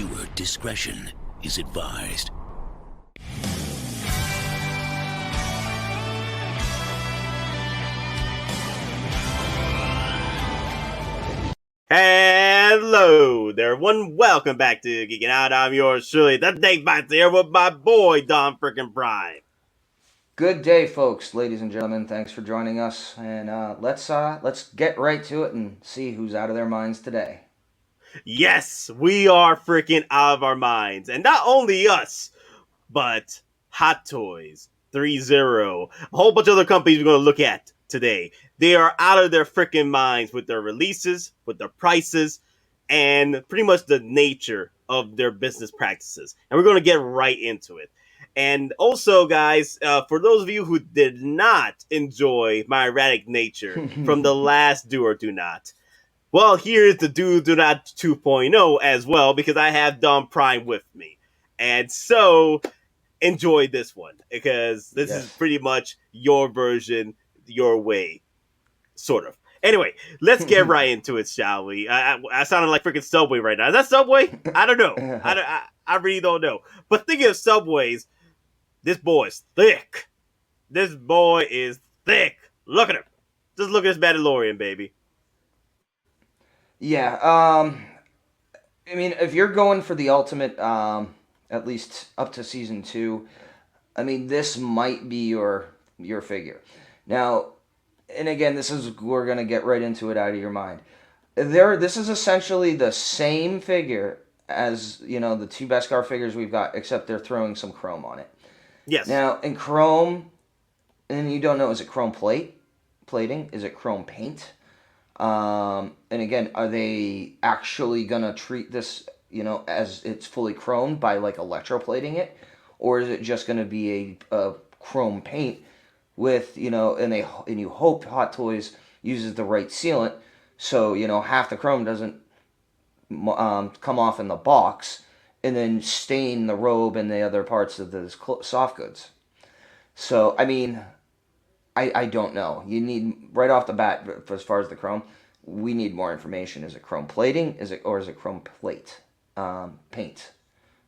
Viewer discretion is advised. Hello there, everyone. Welcome back to Geeking Out. I'm yours truly, the Dave Bites here with my boy, Don Frickin' Prime. Good day, folks, ladies and gentlemen. Thanks for joining us, and let's get right to it and see who's out of their minds today. Yes, we are freaking out of our minds, and not only us, but Hottoys, Threezero, a whole bunch of other companies we're going to look at today. They are out of their freaking minds with their releases, with their prices, and pretty much the nature of their business practices. And we're going to get right into it. And also, guys, for those of you who did not enjoy my erratic nature from the last Do or Do Not, well, here's the Do Not 2.0 as well, because I have Don Prime with me. And so, enjoy this one, because this is pretty much your version, your way, sort of. Anyway, let's get right into it, shall we? I sounded like freaking Subway right now. Is that Subway? I don't know. I really don't know. But thinking of Subways, this boy is thick. This boy is thick. Look at him. Just look at this Mandalorian, baby. Yeah, I mean, if you're going for the ultimate, at least up to season 2, I mean, this might be your figure. Now, and again, we're gonna get right into it out of your mind. This is essentially the same figure as, the two Beskar figures we've got, except they're throwing some chrome on it. Yes. Now, in chrome, and you don't know, is it chrome plating? Is it chrome paint? And again, are they actually gonna treat this, as it's fully chromed by like electroplating it, or is it just gonna be a chrome paint with, and you hope Hot Toys uses the right sealant, so half the chrome doesn't come off in the box and then stain the robe and the other parts of the soft goods. So I mean, I don't know. You need, right off the bat, as far as the chrome, we need more information. Is it chrome plating? Is it chrome plate paint?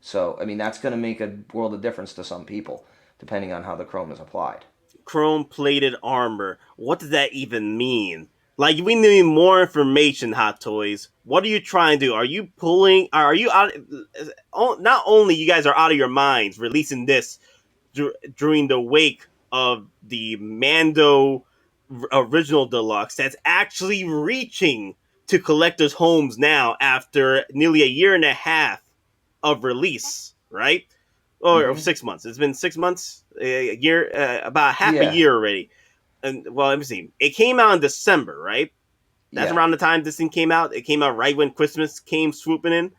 So I mean, that's going to make a world of difference to some people, depending on how the chrome is applied. Chrome plated armor. What does that even mean? Like, we need more information, Hot Toys. What are you trying to do? Are you out? Not only you guys are out of your minds releasing this during the wake of the Mando original Deluxe that's actually reaching to collectors' homes now after nearly a year and a half of release, right? Or 6 months. It's been 6 months, a year, about half a year already. And well, let me see. It came out in December, right? That's around the time this thing came out. It came out right when Christmas came swooping in.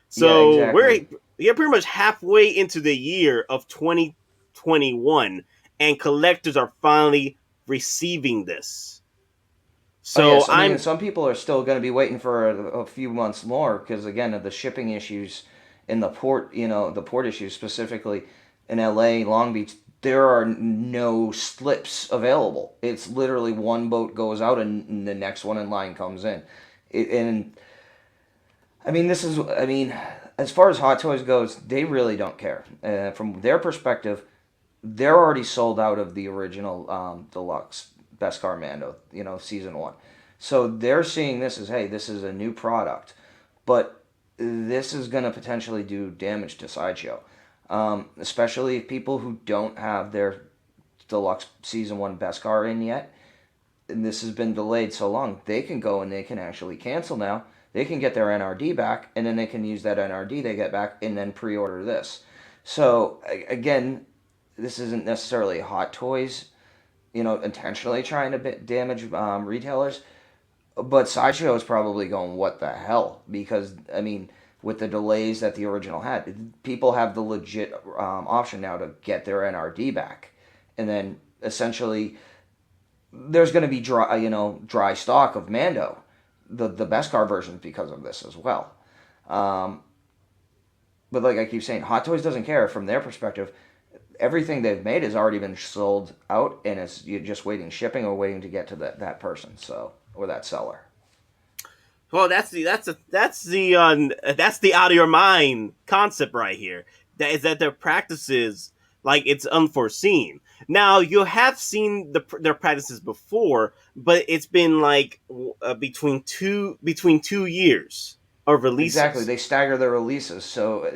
So exactly. we're pretty much halfway into the year of 2021, and collectors are finally receiving this. So I mean, some people are still going to be waiting for a few months more because, again, of the shipping issues in the port, the port issues specifically in LA, Long Beach. There are no slips available. It's literally one boat goes out and the next one in line comes in. And I mean, as far as Hot Toys goes, they really don't care. From their perspective, they're already sold out of the original Deluxe Beskar Mando, season 1. So they're seeing this as, hey, this is a new product, but this is going to potentially do damage to Sideshow. Especially if people who don't have their Deluxe Season 1 Beskar in yet, and this has been delayed so long, they can go and they can actually cancel now. They can get their NRD back, and then they can use that NRD they get back and then pre-order this. So, again, this isn't necessarily Hot Toys, intentionally trying to damage retailers, but Sideshow is probably going, what the hell? Because, I mean, with the delays that the original had, people have the legit option now to get their NRD back, and then essentially there's going to be dry stock of Mando, the Beskar versions, because of this as well. But like I keep saying, Hot Toys doesn't care. From their perspective, everything they've made has already been sold out, and you're just waiting shipping or waiting to get to that person, or that seller. Well, that's the out of your mind concept right here. That is that their practices, like, it's unforeseen. Now you have seen their practices before, but it's been like between 2 years of Exactly. releases. They stagger their releases, so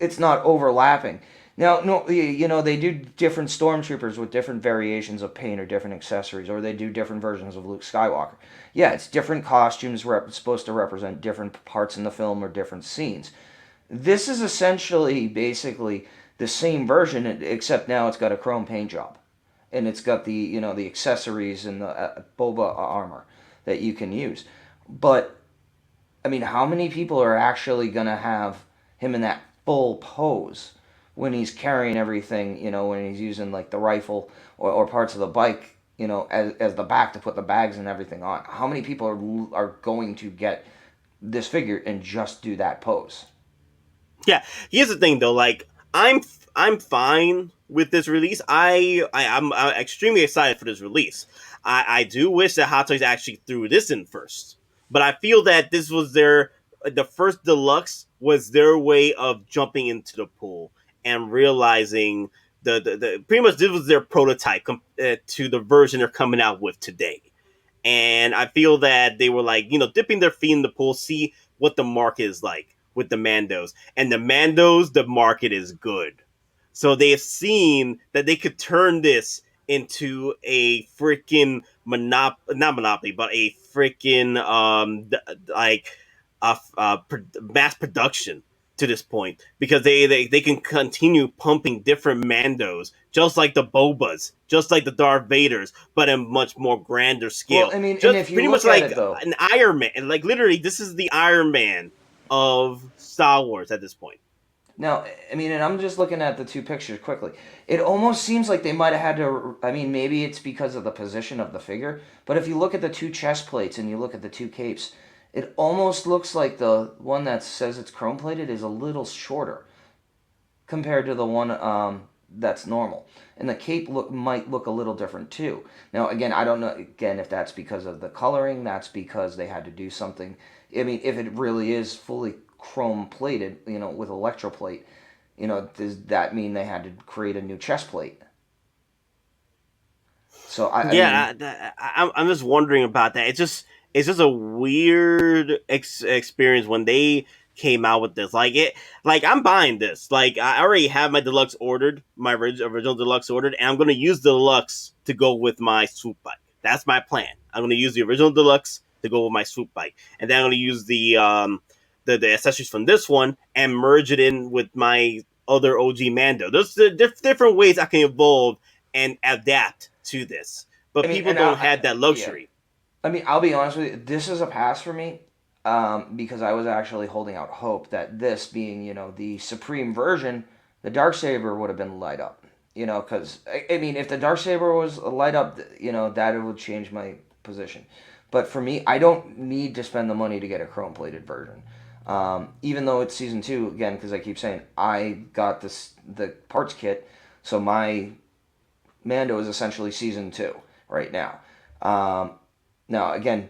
it's not overlapping. Now, no, they do different stormtroopers with different variations of paint or different accessories, or they do different versions of Luke Skywalker. Yeah, it's different costumes supposed to represent different parts in the film or different scenes. This is essentially, basically, the same version, except now it's got a chrome paint job, and it's got the accessories and the Boba armor that you can use. But I mean, how many people are actually gonna have him in that full pose when he's carrying everything? When he's using like the rifle or parts of the bike, as the back to put the bags and everything on. How many people are going to get this figure and just do that pose? Yeah, here's the thing though. Like, I'm fine with this release. I'm extremely excited for this release. I do wish that Hot Toys actually threw this in first, but I feel that this was the first deluxe was their way of jumping into the pool and realizing the pretty much this was their prototype to the version they're coming out with today. And I feel that they were like, dipping their feet in the pool, see what the market is like with the Mandos. And the Mandos, the market is good. So they have seen that they could turn this into a freaking not monopoly, but a freaking like mass production to this point, because they can continue pumping different Mandos, just like the Bobas, just like the Darth Vaders, but in much more grander Well, scale. I mean, and Just if you pretty much look at like it though, an Iron Man. And like, literally, this is the Iron Man of Star Wars at this point. now, I mean, and I'm just looking at the two pictures quickly. It almost seems like they might have had to. I mean, maybe it's because of the position of the figure, but if you look at the two chest plates and you look at the two capes, it almost looks like the one that says it's chrome plated is a little shorter compared to the one that's normal. And the cape might look a little different too. Now, again, I don't know. Again, if that's because of the coloring, that's because they had to do something. I mean, if it really is fully chrome plated, with electroplate, does that mean they had to create a new chest plate? So I mean, Yeah, I'm just wondering about that. It's just a weird experience when they came out with this. Like, I'm buying this. Like, I already have my deluxe ordered, my original deluxe ordered, and I'm gonna use the deluxe to go with my swoop bike. That's my plan. I'm gonna use the original deluxe to go with my swoop bike, and then I'm gonna use the accessories from this one and merge it in with my other OG Mando. There's different ways I can evolve and adapt to this, I but mean, people and don't have that yeah. luxury. I mean, I'll be honest with you. This is a pass for me, because I was actually holding out hope that this being, the supreme version, the dark saber would have been light up. Because I mean, if the dark saber was light up, that would change my position. But for me, I don't need to spend the money to get a chrome plated version. Even though it's season two again, because I keep saying I got the parts kit, so my Mando is essentially season two right now. Now, again,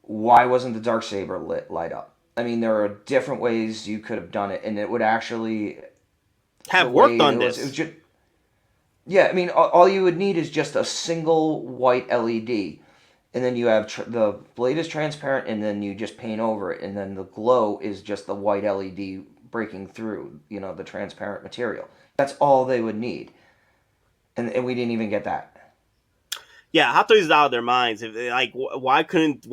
why wasn't the dark saber light up? I mean, there are different ways you could have done it, and it would actually the Have worked way on it was this. just yeah. I mean, all you would need is just a single white LED, and then you have the blade is transparent, and then you just paint over it, and then the glow is just the white LED breaking through, the transparent material. That's all they would need, and we didn't even get that. Yeah, Hot Toys is out of their minds. If like, why couldn't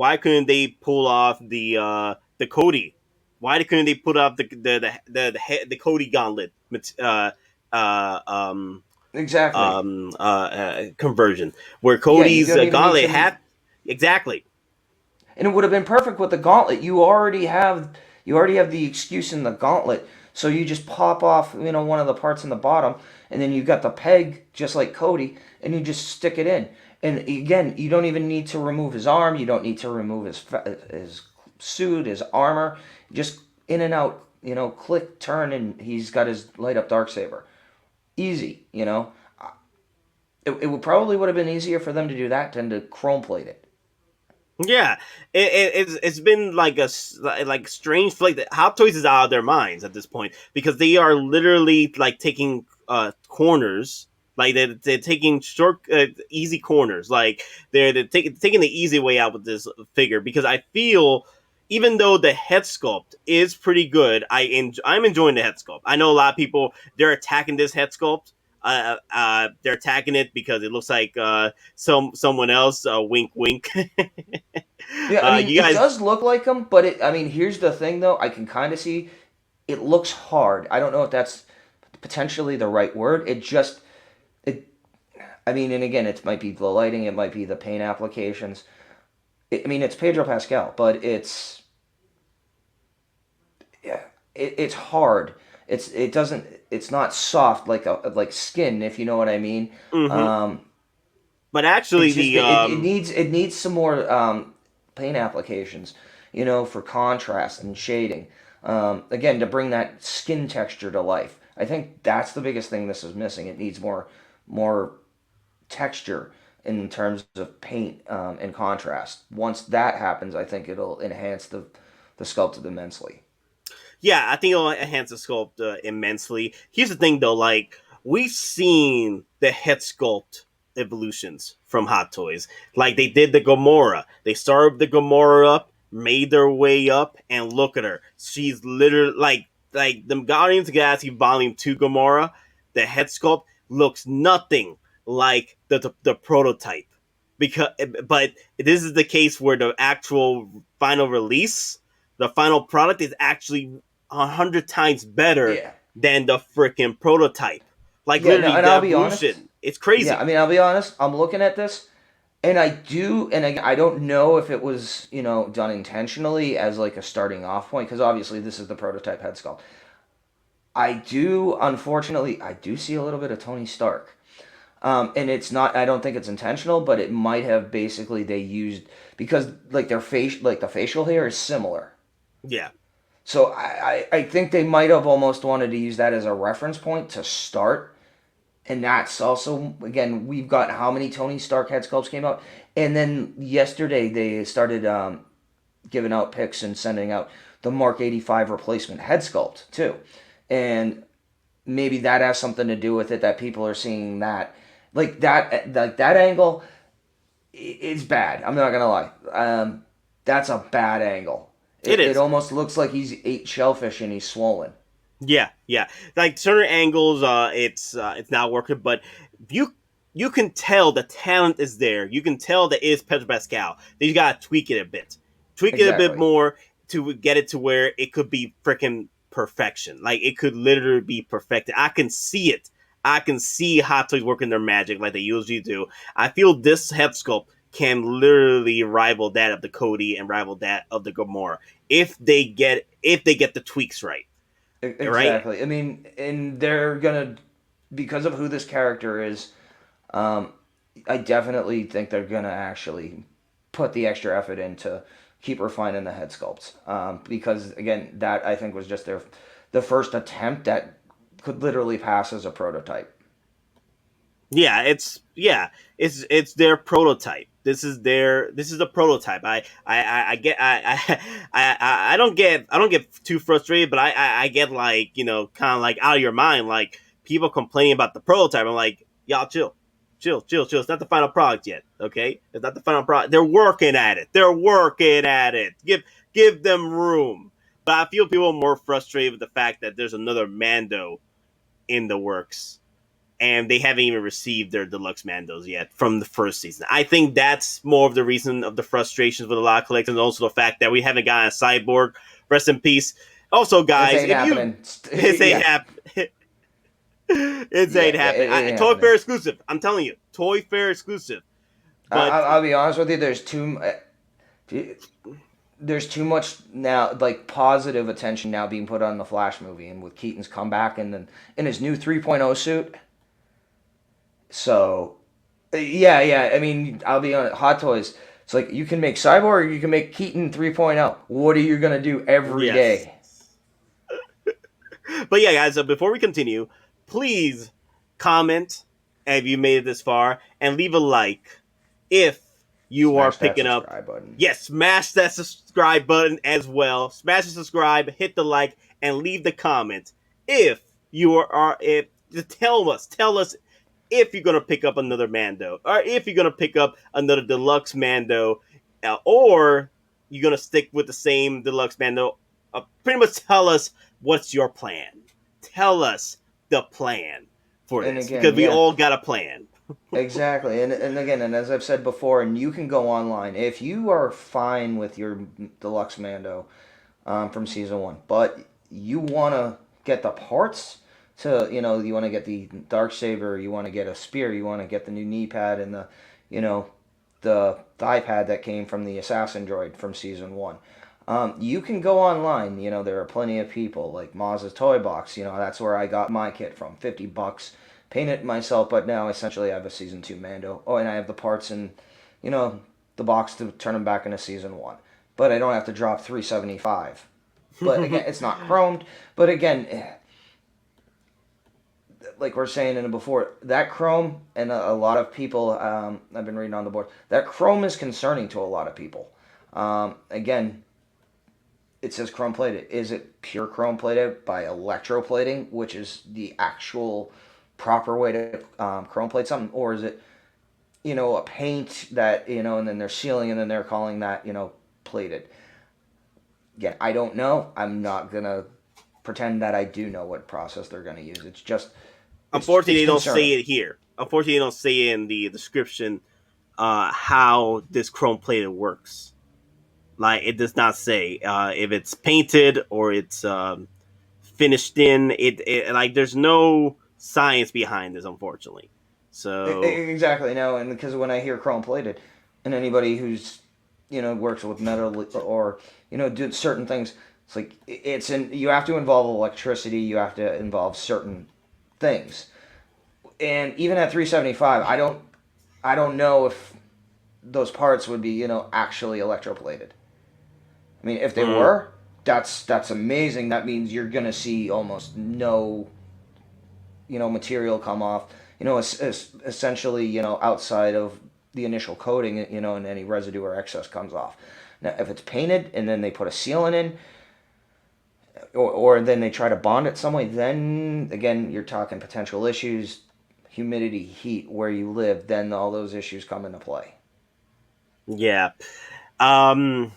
they pull off the Cody? Why couldn't they put up the Cody gauntlet uh, um, Exactly. conversion, where Yeah, you Cody's don't even need gauntlet to. had exactly. And it would have been perfect with the gauntlet. You already have the excuse in the gauntlet, so you just pop off, one of the parts in the bottom, and then you got the peg just like Cody, and you just stick it in. And again, you don't even need to remove his arm. You don't need to remove his suit, his armor. Just in and out. Click, turn, and he's got his light up dark saber. Easy. It would probably would have been easier for them to do that than to chrome plate it. Yeah, it's been like like strange flick that Hot Toys is out of their minds at this point because they are literally like taking corners, like they're taking short easy corners, like they're taking the easy way out with this figure because I feel even though the head sculpt is pretty good, I'm enjoying the head sculpt. I know a lot of people they're attacking this head sculpt. They're attacking it because it looks like someone else. Wink, wink. Yeah, I mean, You it guys, does look like him, but I mean, here's the thing though. I can kind of see it looks hard. I don't know if that's potentially the right word. It. I mean, and again, it might be the lighting, it might be the paint applications. I mean, it's Pedro Pascal, but yeah, it's hard. It doesn't. It's not soft like skin, if you know what I mean. hmm Um, but actually, it's just the it needs some more paint applications, for contrast and shading. Again, to bring that skin texture to life. I think that's the biggest thing this is missing. It needs more texture in terms of paint and contrast. Once that happens, I think it'll enhance the sculpted immensely. yeah, I think it'll enhance the sculpt immensely. Here's the thing, though, like we've seen the head sculpt evolutions from Hot Toys, like they did the Gamora. They started the Gamora up, made their way up, and look at her. She's literally like the Guardians of the Galaxy Volume Two Gamora. The head sculpt looks nothing like the prototype because, but this is the case where the actual final release, the final product is actually 100 times better Yeah. than the freaking prototype. Like Yeah, no, literally and the I'll be honest. evolution. It's Yeah, I crazy. mean, I'll be honest. I'm looking at this, and I don't know if it was, done intentionally as like a starting off point, because obviously this is the prototype head sculpt. Unfortunately, I do see a little bit of Tony Stark. And it's not. I don't think it's intentional, but it might have basically they used because like like the facial hair is similar. Yeah. So I think they might have almost wanted to use that as a reference point to start. And that's also, again, we've got how many Tony Stark head sculpts came out. And then yesterday they started giving out pics and sending out the Mark 85 replacement head sculpt, too. And maybe that has something to do with it, that people are seeing that. Like that angle is bad. I'm not going to lie. That's a bad angle. It It is. almost looks like he's ate shellfish and he's swollen. Yeah, yeah. Like certain angles, it's not working, but you you can tell the talent is there. You can tell that it is Pedro Pascal. Then you gotta tweak it a bit, tweak it a bit Exactly. more to get it to where it could be freaking perfection. Like it could literally be perfected. I can see it. I can see Hot Toys working their magic like they usually do. I feel this head sculpt can literally rival that of the Cody and rival that of the Gamora if they get the tweaks right. Right? Exactly. I mean, and they're gonna, because of who this character is, um, I definitely think they're gonna actually put the extra effort in to keep refining the head sculpts. Because again, that I think was just the first attempt that could literally pass as a prototype. It's their prototype. This is the prototype. I get I don't get too frustrated, but I get like kind of like out of your mind, like people complaining about the prototype. I'm like, y'all chill. It's not the final product yet. Okay, it's not the final product. They're working at it. They're working at it. Give them room. But I feel people are more frustrated with the fact that there's another Mando in the works and they haven't even received their deluxe Mandos yet from the first season. I think that's more of the reason of the frustrations with a lot of collectors, and also the fact that we haven't gotten a Cyborg. Rest in peace. Also, This guys, ain't if you happening. this ain't Yeah, happening. It yeah, ain't yeah. happening. It ain't Toy happening. Fair exclusive. I'm telling you, Toy Fair exclusive. But I'll be honest with you. There's too much now, like positive attention now being put on the Flash movie, and with Keaton's comeback and then in his new 3.0 suit. So, yeah. I mean, I'll be honest. Hot Toys. It's like you can make Cyborg, or you can make Keaton 3.0. What are you gonna do every yes, day? but yeah, guys. So before we continue, please comment if you made it this far and leave a like if you are Smash that picking up. subscribe button. Yes, smash that subscribe button as well. Smash the subscribe, hit the like, and leave the comment if you are if tell us if you're gonna pick up another Mando, or if you're gonna pick up another deluxe Mando, or you're gonna stick with the same deluxe Mando. Pretty much tell us what's your plan. Tell us the plan for And this, again, because we yeah. all got a plan. Exactly, and again, and as I've said before, and you can go online if you are fine with your deluxe Mando from season one, but you want to get the parts to, you want to get the dark saber, you want to get a spear, you want to get the new knee pad and the thigh pad that came from the assassin droid from season one. You can go online. There are plenty of people like Maz's Toy Box. That's where I got my kit from. $50. Paint it myself, but now essentially I have a season 2 Mando. Oh, and I have the parts in, the box to turn them back into season 1. But I don't have to drop $375. But again, it's not chromed. But again, like we're saying in it before, that chrome, and a lot of people, I've been reading on the board, that chrome is concerning to a lot of people. Again, it says chrome plated. Is it pure chrome plated by electroplating, which is the actual proper way to chrome plate something, or is it a paint that and then they're sealing and then they're calling that plated? Again, I don't know. I'm not gonna pretend that I do know what process they're gonna use. It's just Unfortunately, it's they don't concerning. say it here. Unfortunately, they don't say it in the description how this chrome plated works. Like, it does not say if it's painted or it's finished in. It like, there's no science behind this, unfortunately. So Exactly, no, and because when I hear chrome plated, and anybody who's works with metal or do certain things, it's like you have to involve electricity, you have to involve certain things, and even at 375, I don't know if those parts would be actually electroplated. I mean, if they were, that's amazing. That means you're gonna see almost no material come off. Essentially, outside of the initial coating, and any residue or excess comes off. Now, if it's painted and then they put a sealant in, or then they try to bond it some way, then again, you're talking potential issues, humidity, heat, where you live, then all those issues come into play. yeah, I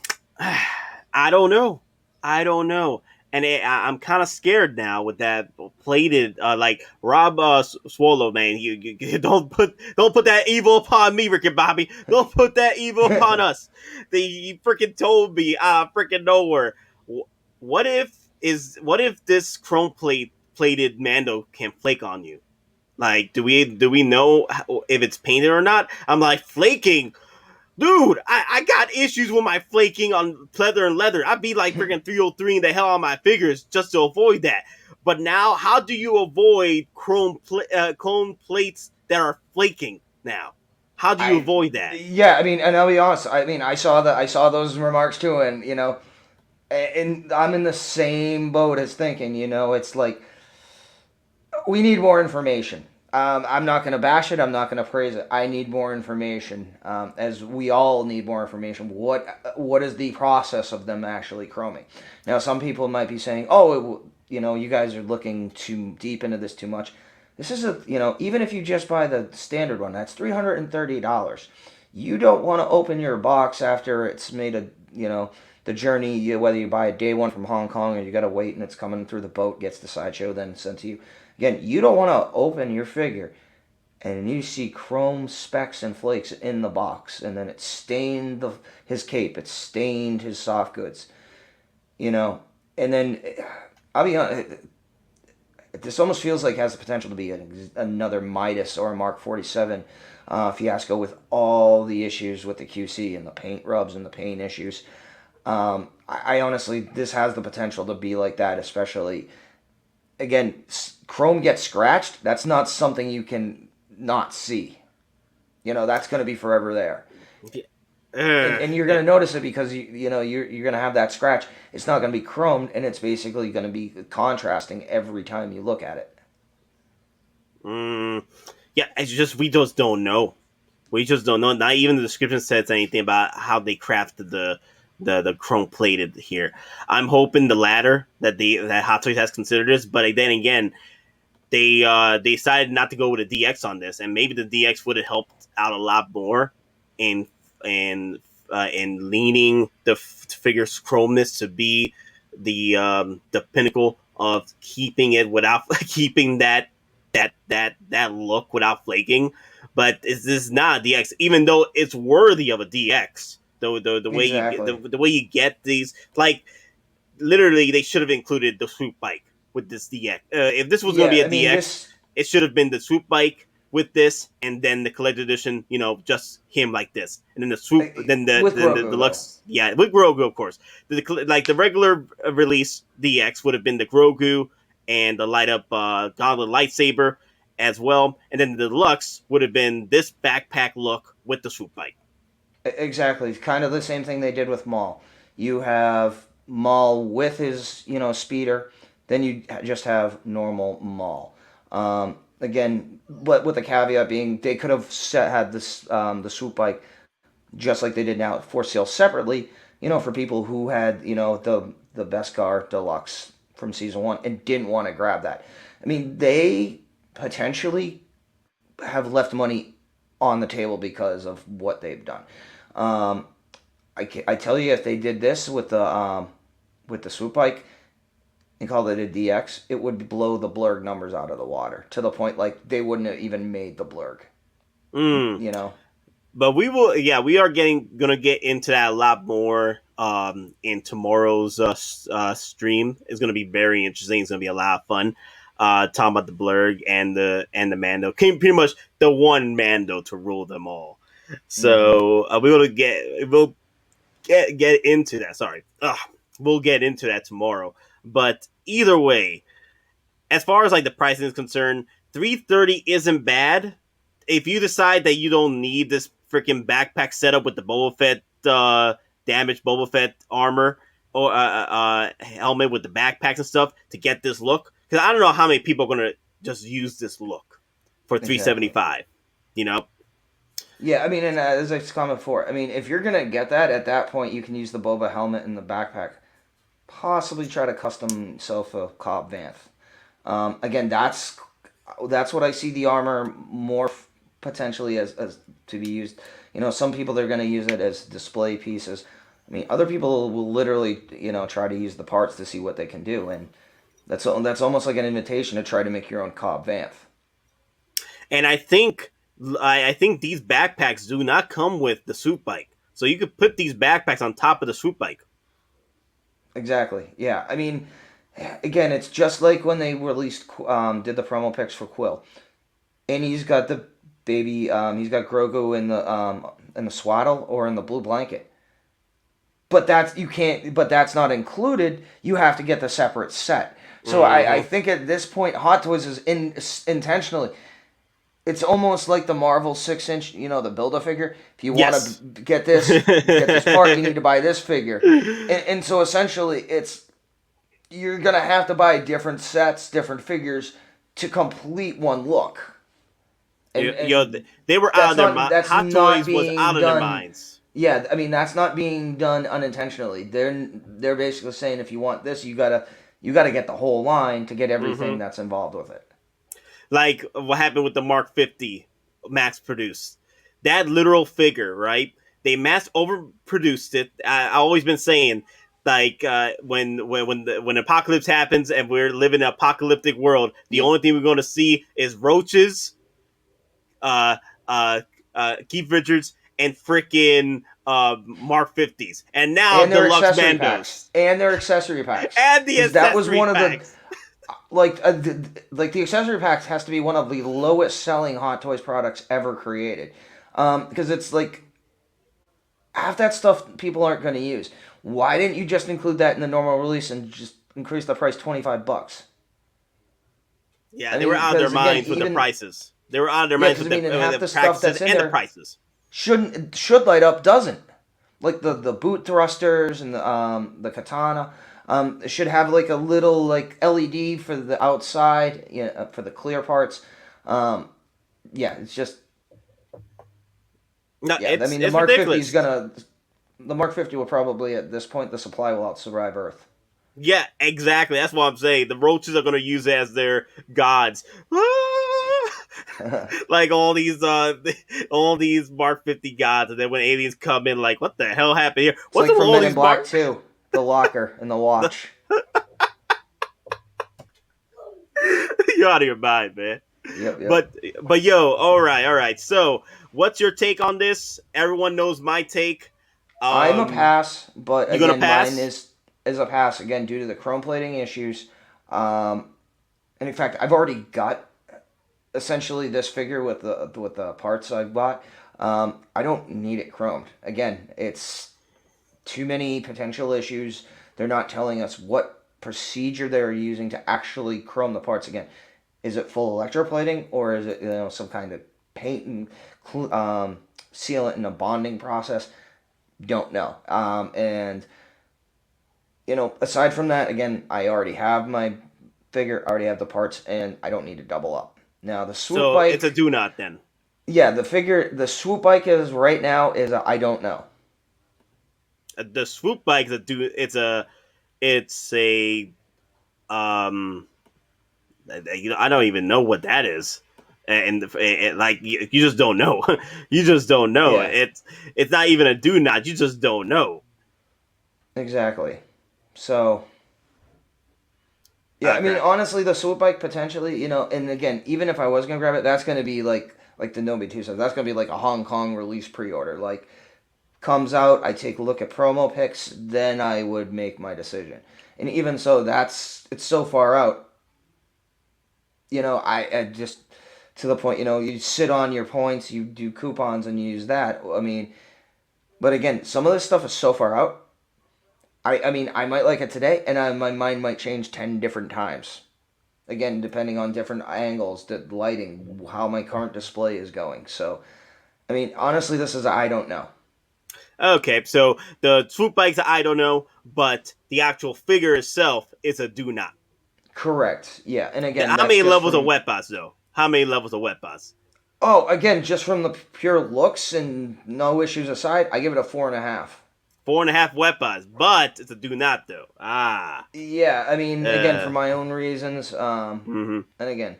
don't know. And I'm kind of scared now with that plated. Like Rob Swallow, man, you don't put that evil upon me, Ricky Bobby. Don't put that evil upon us. They freaking told me freaking nowhere. What if this chrome plated Mando can flake on you? Like, do we know if it's painted or not? I'm like, flaking. Dude, I got issues with my flaking on pleather and leather. I'd be like freaking 303 in the hell on my figures just to avoid that. But now, how do you avoid chrome plates that are flaking now? How do you avoid that? Yeah, I mean, and I'll be honest. I mean, I saw those remarks too, and and I'm in the same boat as thinking. It's like we need more information. I'm not going to bash it. I'm not going to praise it. I need more information, as we all need more information. What is the process of them actually chroming? Now, some people might be saying, "Oh, you guys are looking too deep into this too much." This is even if you just buy the standard one, that's $330. You don't want to open your box after it's made the journey, whether you buy a day one from Hong Kong or you got to wait and it's coming through the boat, gets the Sideshow, then sent to you. Again, you don't want to open your figure and you see chrome specks and flakes in the box, and then it stained his cape, it stained his soft goods, and then I'll be honest, this almost feels like it has the potential to be another Midas or a Mark 47 fiasco with all the issues with the QC and the paint rubs and the paint issues. I honestly, this has the potential to be like that, especially, again, chrome gets scratched. That's not something you can not see. That's going to be forever there. And you're going to notice it because you're going to have that scratch. It's not going to be chromed, and it's basically going to be contrasting every time you look at it. Yeah, it's just we just don't know. We just don't know. Not even the description says anything about how they crafted the chrome plated here. I'm hoping the latter, that Hot Toys has considered this, but then again, they decided not to go with a DX on this, and maybe the DX would have helped out a lot more in in in leaning the figure's chromeness to be the pinnacle of keeping it without keeping that look without flaking. But this is not a DX, even though it's worthy of a DX. The way Exactly. the way you get these, like, literally they should have included the swoop bike with this DX. If this was going to be Yeah, a I mean DX, this. it should have been the swoop bike with this, and then the collector's edition, just him like this, and then the swoop, then With the Grogu though. deluxe, yeah, with Grogu, of course. Like the regular release DX would have been the Grogu and the light up gauntlet lightsaber as well, and then the deluxe would have been this backpack look with the swoop bike. Exactly. Kind of the same thing they did with Maul. You have Maul with his, speeder. Then you just have normal Maul. Again, but with the caveat being they could have had this the swoop bike just like they did now for sale separately. For people who had the Beskar Deluxe from season 1 and didn't want to grab that. I mean, they potentially have left money on the table because of what they've done. Um, I tell you, if they did this with the swoop bike and called it a DX, it would blow the blurg numbers out of the water to the point like they wouldn't have even made the blurg. Mm. You know. But we will, yeah, we are gonna get into that a lot more in tomorrow's stream. It's gonna be very interesting. It's gonna be a lot of fun. Talking about the blurg and the Mando, pretty much the one Mando to rule them all. So we'll get into that. Sorry, we'll get into that tomorrow. But either way, as far as like the pricing is concerned, 330 isn't bad. If you decide that you don't need this freaking backpack setup with the Boba Fett damaged Boba Fett armor or helmet with the backpacks and stuff to get this look, because I don't know how many people are gonna just use this look for 375. You know. Yeah, I mean, and as I've commented before, I mean, if you're gonna get that at that point, you can use the Boba helmet and the backpack. Possibly try to custom yourself a Cobb Vanth. Again, that's what I see the armor more potentially as to be used. Some people they're going to use it as display pieces. I mean, other people will literally try to use the parts to see what they can do, and that's almost like an invitation to try to make your own Cobb Vanth. And I think these backpacks do not come with the swoop bike, so you could put these backpacks on top of the swoop bike. Exactly. Yeah. I mean, again, it's just like when they released, did the promo pics for Quill, and he's got the baby. He's got Grogu in the swaddle or in the blue blanket. But that's not included. You have to get the separate set. So I think at this point, Hot Toys is intentionally. It's almost like the Marvel 6-inch, the Build-A-Figure. If you want to get this part, you need to buy this figure. And so essentially, you're going to have to buy different sets, different figures to complete one look. And they were out of their minds. Hot Toys was out of their minds. Yeah, I mean, that's not being done unintentionally. They're basically saying if you want this, you gotta get the whole line to get everything that's involved with it. Like what happened with the Mark 50 mass produced. That literal figure, right? They mass overproduced it. I've always been saying, like, when apocalypse happens and we're living in an apocalyptic world, the only thing we're going to see is roaches, Keith Richards, and freaking Mark 50s. And now Deluxe Mandos. And their accessory packs. And the accessory that was one packs. Of the... Like the accessory packs has to be one of the lowest selling Hot Toys products ever created, because it's like half that stuff people aren't going to use. Why didn't you just include that in the normal release and just increase the price $25? Yeah, they were out of their minds with the prices. They were out of their minds with the stuff that's in the prices. Should light up, doesn't. Like the boot thrusters and the katana. It should have like a little like LED for the outside, for the clear parts. Yeah, it's just No, Yeah, I mean it's ridiculous. the Mark 50 will probably at this point the supply will outsurvive Earth. Yeah, exactly. That's what I'm saying. The roaches are gonna use it as their gods. Like all these Mark 50 gods, and then when aliens come in, like, what the hell happened here? It's What's like up with from all Men in these Black Mark? 2, the locker and the watch. You're out of your mind, man. Yep. But yo, all right. So, what's your take on this? Everyone knows my take. I'm a pass, but You gonna again, mine pass? is a pass again due to the chrome plating issues. Um, and in fact, I've already got essentially this figure with the parts I've bought. I don't need it chromed. Again, it's too many potential issues. They're not telling us what procedure they're using to actually chrome the parts. Again, is it full electroplating or is it some kind of paint and sealant in a bonding process? Don't know. And aside from that, again, I already have my figure, I already have the parts, and I don't need to double up. Now the swoop So it's a bike, do not then. yeah, the swoop bike is right now is I don't know. The swoop bike is a do. It's a I don't even know what that is. And like you just don't know. You just don't know. Yeah, It's not even a do not. You just don't know. exactly. So yeah, I mean Okay. honestly, the swoop bike potentially, and again, even if I was gonna grab it, that's gonna be like the Nobi 2 said, that's gonna be like a Hong Kong release pre-order. Like comes out, I take a look at promo pics, then I would make my decision. And even so, it's so far out. I just to the point. You sit on your points, you do coupons, and you use that. I mean, but again, some of this stuff is so far out. I mean, I might like it today, and my mind might change 10 different times. Again, depending on different angles, the lighting, how my current display is going. So, I mean, honestly, this is I don't know. Okay. So the swoop bikes, I don't know, but the actual figure itself is a do not. Correct. Yeah, and again, How that's many just levels of from wet boss though? How many levels of wet boss? again, just from the pure looks and no issues aside, I give it a 4.5. 4.5 wet boss, but it's a do not though. Ah. Yeah, I mean, again, for Uh. my own reasons, Mm-hmm. and again,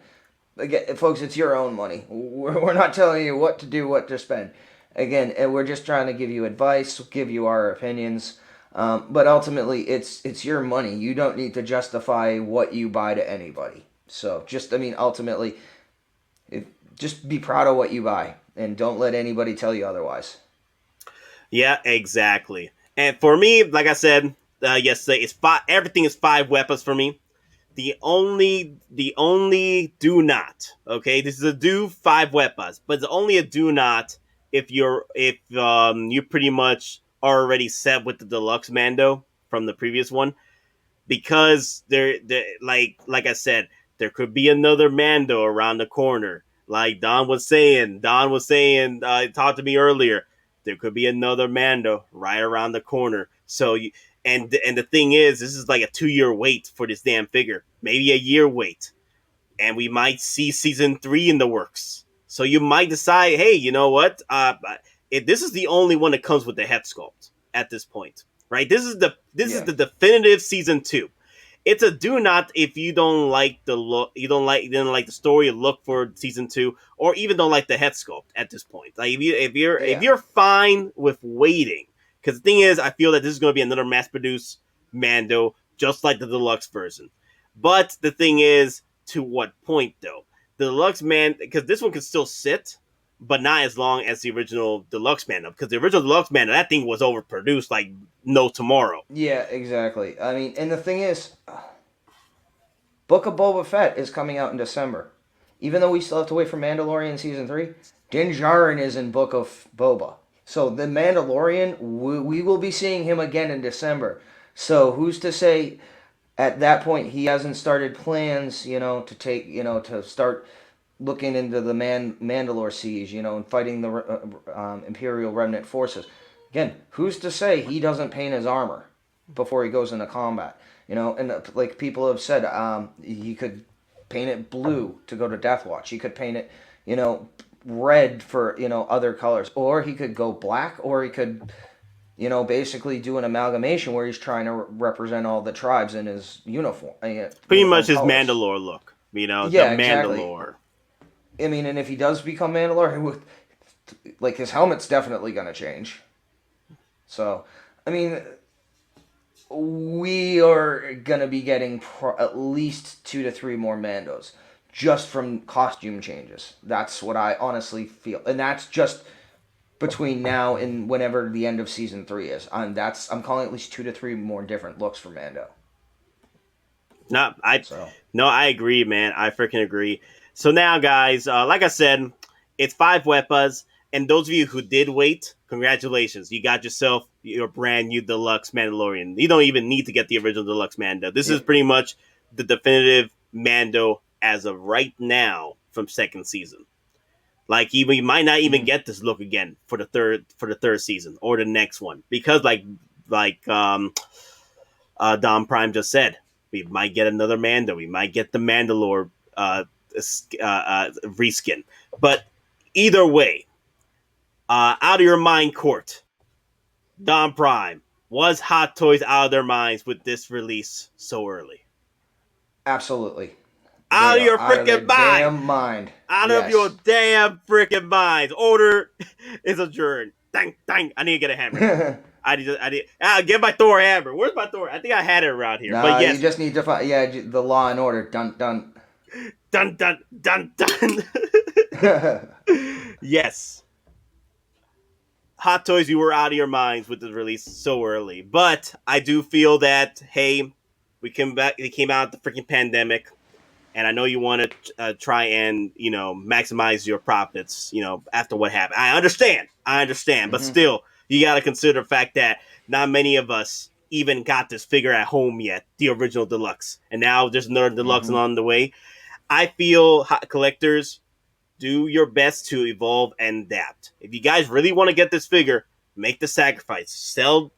folks, it's your own money. We're not telling you what to do, what to spend. Again, we're just trying to give you advice, give you our opinions. But ultimately, it's your money. You don't need to justify what you buy to anybody. So just, I mean, ultimately, if, just be proud of what you buy, and don't let anybody tell you otherwise. Yeah, exactly. And for me, like I said yesterday, it's five. Everything is five weapons for me. The only do not. Okay, this is a do five weapons, but it's only a do not if you pretty much are already set with the deluxe Mando from the previous one, because there like I said, there could be another Mando around the corner. Like Don was saying, talked to me earlier. There could be another Mando right around the corner. So you and the thing is, this is like a 2 year wait for this damn figure, maybe a year wait, and we might see season three in the works. So you might decide, hey, you know what? If this is the only one that comes with the head sculpt at this point, right? This is Yeah, the definitive season two. It's a do not if you don't like the look, you don't like the story, look for season two, or even don't like the head sculpt at this point. Like if yeah, you're fine with waiting, because the thing is, I feel that this is going to be another mass produced Mando, just like the deluxe version. But the thing is, to what point though? The deluxe man, because this one can still sit, but not as long as the original deluxe Mando. Because the original deluxe Mando, that thing was overproduced like no tomorrow. yeah, exactly. I mean, and the thing is, Book of Boba Fett is coming out in December. Even though we still have to wait for Mandalorian season 3, Din Djarin is in Book of Boba. So the Mandalorian, we will be seeing him again in December. So who's to say at that point he hasn't started plans, to take, to start looking into the Mandalore siege, and fighting the Imperial Remnant forces. Again, who's to say he doesn't paint his armor before he goes into combat? And like people have said, he could paint it blue to go to Death Watch. He could paint it, red for other colors, or he could go black, or he could basically do an amalgamation where he's trying to represent all the tribes in his Pretty much uniform his colors. Mandalore look. The Yeah, exactly. Mandalore. I mean, and if he does become Mandalore, like his helmet's definitely gonna change. So, I mean, we are gonna be getting at least 2 to 3 more Mandos just from costume changes. That's what I honestly feel, and that's just between now and whenever the end of season 3 is. I'm calling at least 2 to 3 more different looks for Mando. No, So I agree, man. I freaking agree. So now, guys, like I said, it's 5 weapons, and those of you who did wait, congratulations. You got yourself your brand new Deluxe Mandalorian. You don't even need to get the original Deluxe Mando. This is yep. pretty much the definitive Mando as of right now from second season. Like you might not even get this look again for the third season or the next one because Dom Prime just said, we might get another Mando. We might get the Mandalore reskin. But either way, out of your mind court, Dom Prime, was Hot Toys out of their minds with this release so early? Absolutely. Out They of are your out of their freaking mind! damn mind. Out of Yes. your damn freaking minds! Order is adjourned. Dang, dang! I need to get a hammer. I need. Get my Thor hammer. Where's my Thor? I think I had it around here. Nah, But yes, you just need to find the Law and Order. Dun dun. dun dun dun dun. Yes, Hot Toys, you were out of your minds with the release so early. But I do feel that hey, we came back. They came out of the freaking pandemic, and I know you want to try and maximize your profits. After what happened, I understand, but Mhm. still, you got to consider the fact that not many of us even got this figure at home yet, the original Deluxe, and now there's another Deluxe Mhm. on the way. I feel hot collectors, do your best to evolve and adapt. If you guys really want to get this figure, make the sacrifice. Sell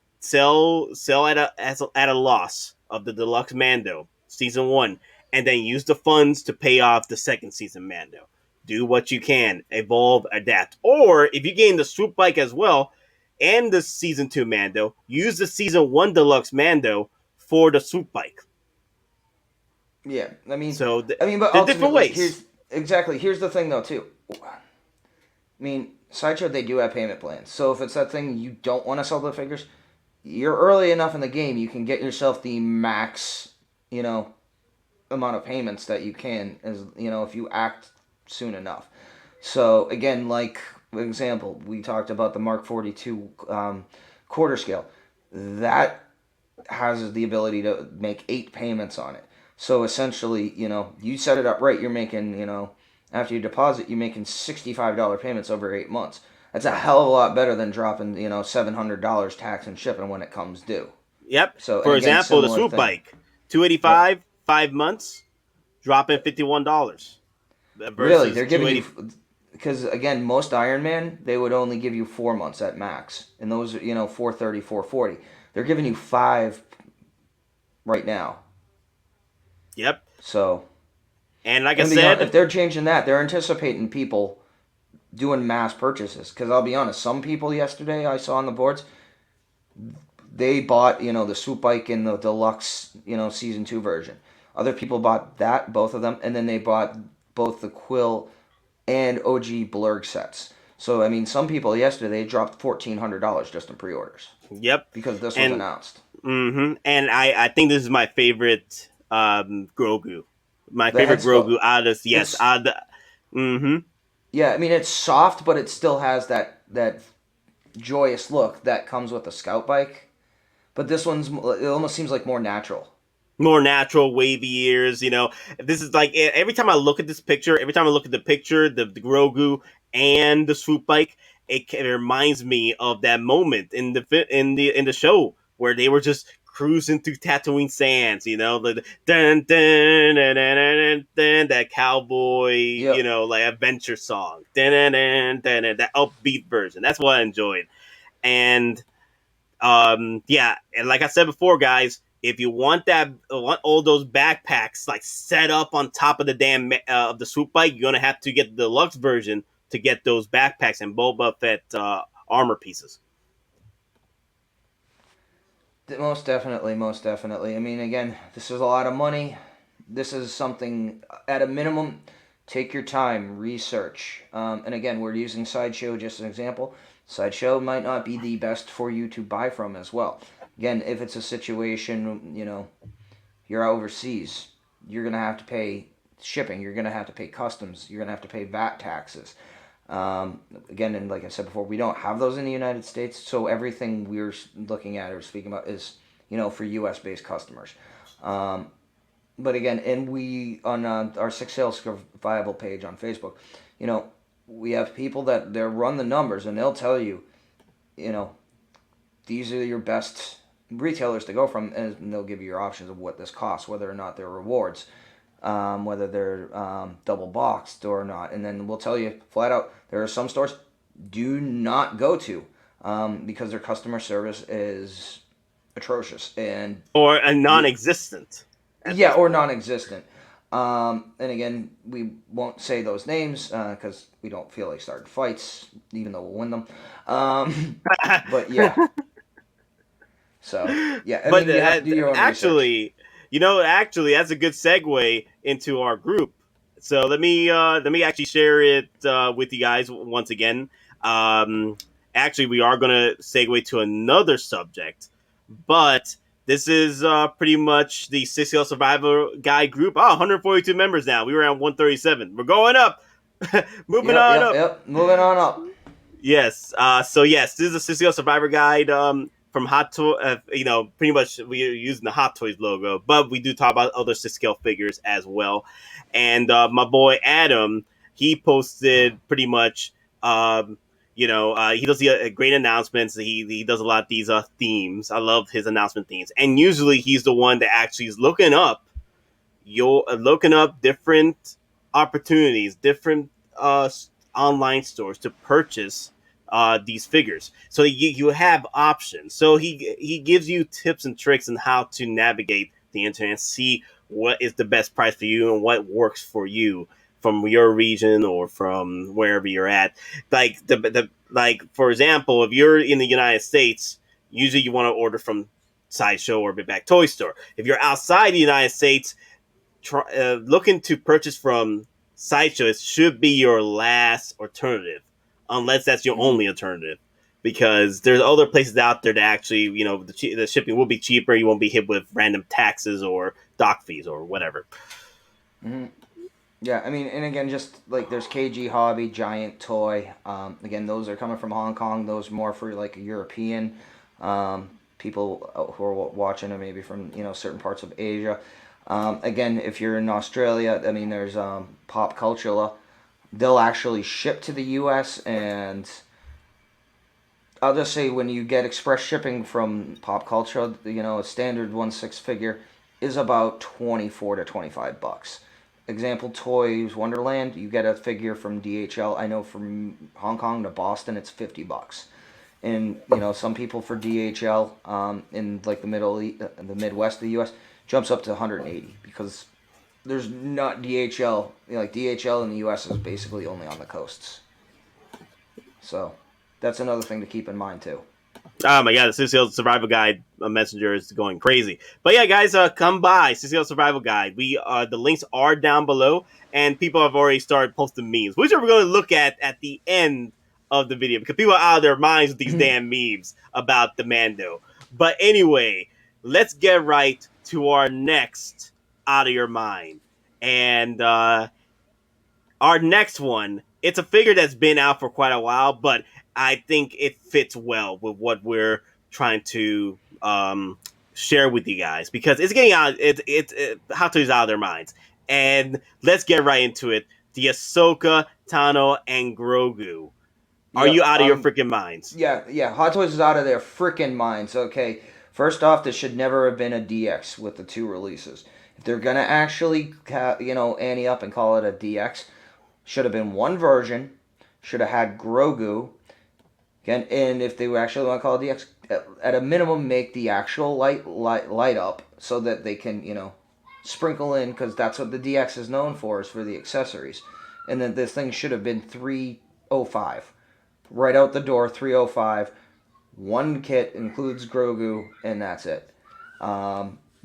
at a loss of the Deluxe Mando season 1, and then use the funds to pay off the second season Mando. Do what you can, evolve, adapt. Or if you gain the swoop bike as well and the season 2 Mando, use the season 1 Deluxe Mando for the swoop bike. Yeah, So but they're different ultimately, ways. here's the thing though too. I mean, Sideshow, they do have payment plans. So if it's that thing you don't want to sell the figures, you're early enough in the game. You can get yourself the max, amount of payments that you can, as if you act soon enough. So again, like example, we talked about the Mark 42 quarter scale. That has the ability to make 8 payments on it. So essentially, you set it up right. You're making, after you deposit, you're making $65 payments over 8 months. That's a hell of a lot better than dropping, $700 tax and shipping when it comes due. Yep. So, and For again, example, the similar swoop thing. bike, $285, 5 months, dropping $51 Really, versus they're giving $280. you, because again, most Iron Man, they would only give you 4 months at max. And those are, 430, 440. They're giving you 5 right now. Yep. So, And like I if said, they're changing that, they're anticipating people doing mass purchases. Because I'll be honest, some people yesterday I saw on the boards, they bought, the swoop bike in the deluxe, season 2 version. Other people bought that, both of them, and then they bought both the Quill and OG Blurg sets. So, I mean, some people yesterday, they dropped $1,400 just in pre-orders. yep. Because this was And announced. and I think this is my favorite Grogu. My The favorite head Grogu sculpt, out of yes, it's, out of the yeah, I mean, it's soft, but it still has that joyous look that comes with a scout bike. But this one's, it almost seems like more natural. more natural wavy ears. This is like every time I look at this picture, every time I look at the picture, the Grogu and the swoop bike, it reminds me of that moment in the show where they were just cruising through Tatooine sands. The dun dun dun dun dun, dun that cowboy, Yep. like adventure song, dun dun dun dun, dun, that upbeat version. That's what I enjoyed, and yeah, and like I said before, guys, if you want all those backpacks like set up on top of the damn of the swoop bike, you're gonna have to get the deluxe version to get those backpacks and Boba Fett armor pieces. Most definitely, most definitely. I mean, again, this is a lot of money. This is something, at a minimum, take your time, research. And again, we're using Sideshow just as an example. Sideshow might not be the best for you to buy from as well. Again, if it's a situation, you're overseas, you're going to have to pay shipping, you're going to have to pay customs, you're going to have to pay VAT taxes. Again, and like I said before, we don't have those in the United States, so everything we're looking at or speaking about is, for U.S.-based customers. But again, and we, on our 6 Sales Survival page on Facebook, we have people that they run the numbers, and they'll tell you, these are your best retailers to go from, and they'll give you your options of what this costs, whether or not they're rewards, whether they're double boxed or not. And then we'll tell you flat out, there are some stores do not go to because their customer service is atrocious or non-existent. Yeah, or non-existent. And again, we won't say those names because we don't feel like starting fights, even though we'll win them. But yeah. So yeah, but you have to do your own actually, research. Actually, that's a good segue into our group. So let me actually share it with you guys once again. Actually, we are gonna segue to another subject, but this is pretty much the 6L Survivor Guide group. 142 members now. We were at 137. We're going up. Moving on up. Yep, moving on up. Yes. So yes, this is a 6L Survivor Guide from Hot Toy. Pretty much we're using the Hot Toys logo, but we do talk about other 6L figures as well. And my boy Adam, he posted pretty much. He does great announcements. He does a lot of these themes. I love his announcement themes. And usually he's the one that actually is looking up different opportunities, different online stores to purchase these figures. So you have options. So he gives you tips and tricks on how to navigate the internet, see what is the best price for you and what works for you from your region or from wherever you're at. Like for example, if you're in the United States, usually you want to order from Sideshow or Big Bag Toy Store. If you're outside the United States, looking to purchase from Sideshow, it should be your last alternative, unless that's your only alternative. Because there's other places out there that actually, the shipping will be cheaper. You won't be hit with random taxes or dock fees or whatever. Mm-hmm. Yeah, I mean, and again, just like there's KG Hobby, Giant Toy. Again, those are coming from Hong Kong. Those more for like European people who are watching, or maybe from certain parts of Asia. Again, if you're in Australia, I mean, there's Popcultcha. They'll actually ship to the U.S. and I'll just say when you get express shipping from Popcultcha, a standard 1/6 figure is about $24 to $25. Example, Toys Wonderland, you get a figure from DHL. I know from Hong Kong to Boston, it's $50. And some people for DHL in like the the Midwest of the U.S. jumps up to 180 because there's not DHL. Like DHL in the U.S. is basically only on the coasts. So that's another thing to keep in mind too. Oh my god, the 6L Survival Guide messenger is going crazy. But yeah, guys, come by 6L Survival Guide. The links are down below, and people have already started posting memes, which we're going to look at the end of the video because people are out of their minds with these damn memes about the Mando. But anyway, let's get right to our next out of your mind, and our next one. It's a figure that's been out for quite a while, but I think it fits well with what we're trying to share with you guys because it's getting out. Hot Toys out of their minds, and let's get right into it. The Ahsoka, Tano, and Grogu. Are you out of your freaking minds? Yeah. Hot Toys is out of their freaking minds. Okay, first off, this should never have been a DX with the 2 releases. If they're gonna actually, ante up and call it a DX, should have been one version. Should have had Grogu. Again, and if they actually want to call it DX, at a minimum, make the actual light up so that they can, sprinkle in, because that's what the DX is known for, is for the accessories. And then this thing should have been 3 305. Right out the door, 305. One kit includes Grogu, and that's it.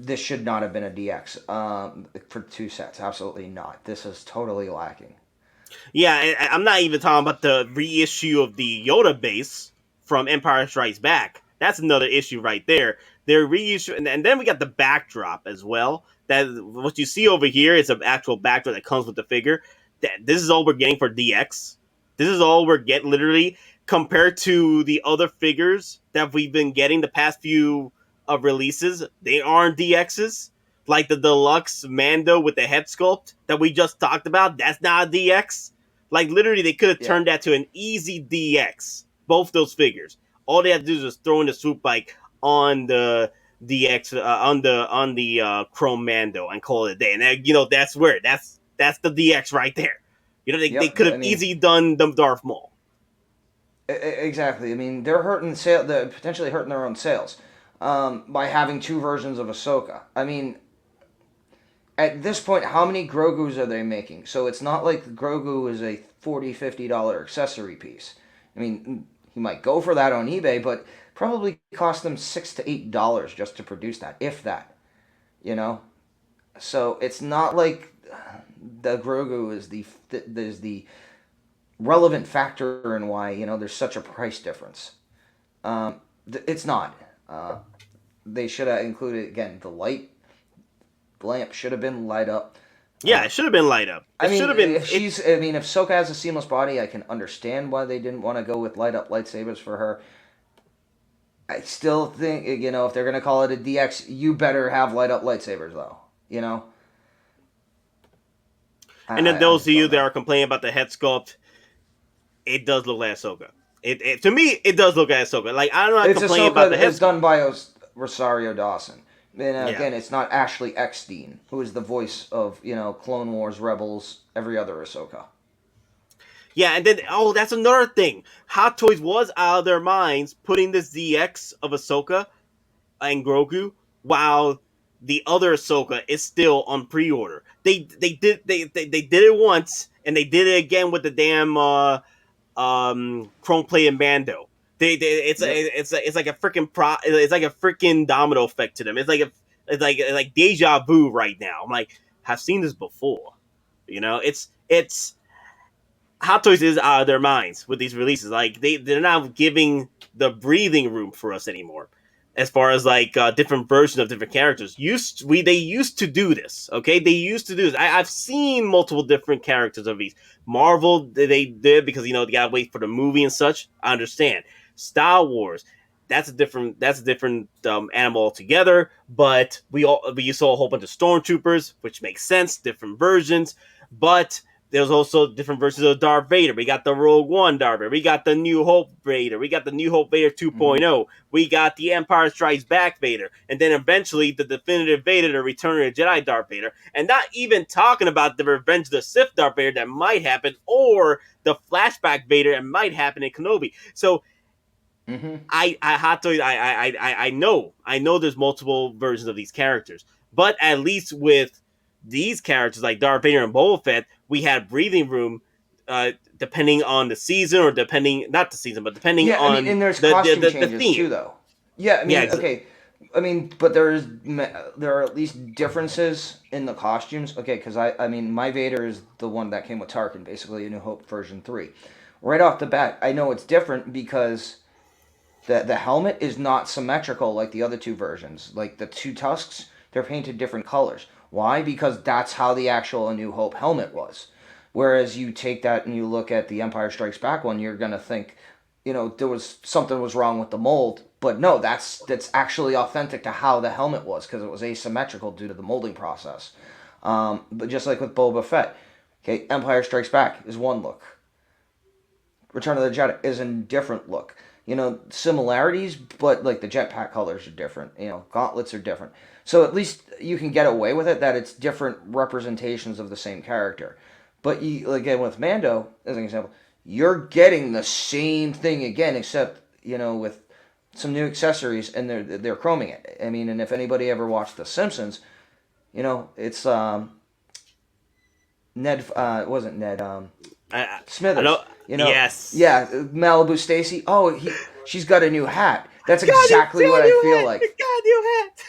This should not have been a DX for 2 sets. Absolutely not. This is totally lacking. Yeah, I'm not even talking about the reissue of the Yoda base from Empire Strikes Back. That's another issue right there. They're reissue, and then we got the backdrop as well. That what you see over here is an actual backdrop that comes with the figure. This is all we're getting for DX. This is all we're getting, literally, compared to the other figures that we've been getting the past few releases. They aren't DXs. Like the deluxe Mando with the head sculpt that we just talked about. That's not a DX. Like, literally, they could have turned that to an easy DX. Both those figures. All they had to do is just throw in the swoop bike on the DX on the Chrome Mando and call it a day. And then, that's where that's the DX right there. They could have easily done the Darth Maul. Exactly. I mean, they're potentially hurting their own sales by having two versions of Ahsoka. I mean, at this point, how many Grogus are they making? So it's not like Grogu is a $40, $50 accessory piece. I mean, he might go for that on eBay, but probably cost them $6 to $8 just to produce that, if that. So it's not like the Grogu is the relevant factor in why there's such a price difference. It's not. They should have included, again, the lamp should have been light up. Yeah, it should have been light up. Should have been. If Ahsoka has a seamless body, I can understand why they didn't want to go with light up lightsabers for her. I still think, if they're gonna call it a DX, you better have light up lightsabers, though. And then those of you that are complaining about the head sculpt, it does look like Ahsoka. To me, it does look like Ahsoka. Like, I'm not complaining about the head sculpt. It's done by Rosario Dawson. And again, it's not Ashley Eckstein, who is the voice of, Clone Wars, Rebels, every other Ahsoka. Yeah, and then, that's another thing. Hottoys was out of their minds putting this DX of Ahsoka and Grogu, while the other Ahsoka is still on pre-order. They did it once, and they did it again with the damn chrome-plated Mando. It's like a freaking domino effect to them. It's like deja vu right now. I'm like, I've seen this before. It's Hot Toys is out of their minds with these releases. Like, they're not giving the breathing room for us anymore, as far as like different versions of different characters. They used to do this. Okay, they used to do this. I've seen multiple different characters of these. Marvel, they did because they gotta wait for the movie and such. I understand. Star Wars, that's a different animal altogether. But we saw a whole bunch of stormtroopers, which makes sense, different versions. But there's also different versions of Darth Vader. We got the Rogue One Darth Vader. We got the New Hope Vader. We got the New Hope Vader 2.0. Mm-hmm. We got the Empire Strikes Back Vader. And then eventually the definitive Vader, the Return of the Jedi Darth Vader. And not even talking about the Revenge of the Sith Darth Vader that might happen, or the flashback Vader that might happen in Kenobi. So, I know there's multiple versions of these characters. But at least with these characters like Darth Vader and Boba Fett, we had breathing room, depending on the season, or depending on and there's costume changes the theme too, though. Okay. But there are at least differences in the costumes. Okay, because my Vader is the one that came with Tarkin, basically A New Hope version 3. Right off the bat, I know it's different because the helmet is not symmetrical like the other two versions. Like the two tusks, they're painted different colors. Why? Because that's how the actual A New Hope helmet was. Whereas you take that and you look at the Empire Strikes Back one, you're going to think, something was wrong with the mold. But no, that's actually authentic to how the helmet was, because it was asymmetrical due to the molding process. But just like with Boba Fett, okay, Empire Strikes Back is one look. Return of the Jedi is a different look. Similarities, but like the jetpack colors are different. Gauntlets are different. So at least you can get away with it that it's different representations of the same character. But again, with Mando, as an example, you're getting the same thing again, except, with some new accessories, and they're chroming it. And if anybody ever watched The Simpsons, it's Ned, it wasn't Ned, Smithers. I know. You know, Yes. yeah, Malibu Stacy. Oh, she's got a new hat. That's God, exactly what I feel like. God, you hat.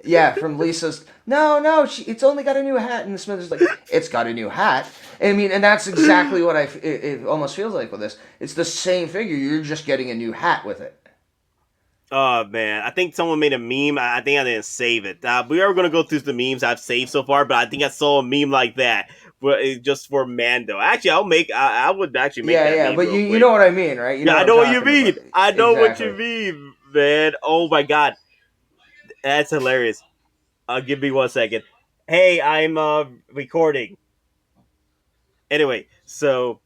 Yeah, from Lisa's. No, it's only got a new hat, and Smithers like, it's got a new hat. I mean, and that's exactly what it almost feels like with this. It's the same figure. You're just getting a new hat with it. Oh man, I think someone made a meme. I think I didn't save it. We are gonna go through the memes I've saved so far, but I think I saw a meme like that, just for Mando. Actually, I would actually make that. Yeah, meme but real you quick. know what I mean, right? You know Yeah, I what know I'm what you talking mean. about. I know what you Exactly. mean, man. Oh my god, that's hilarious. Give me 1 second. Hey, I'm recording. Anyway, so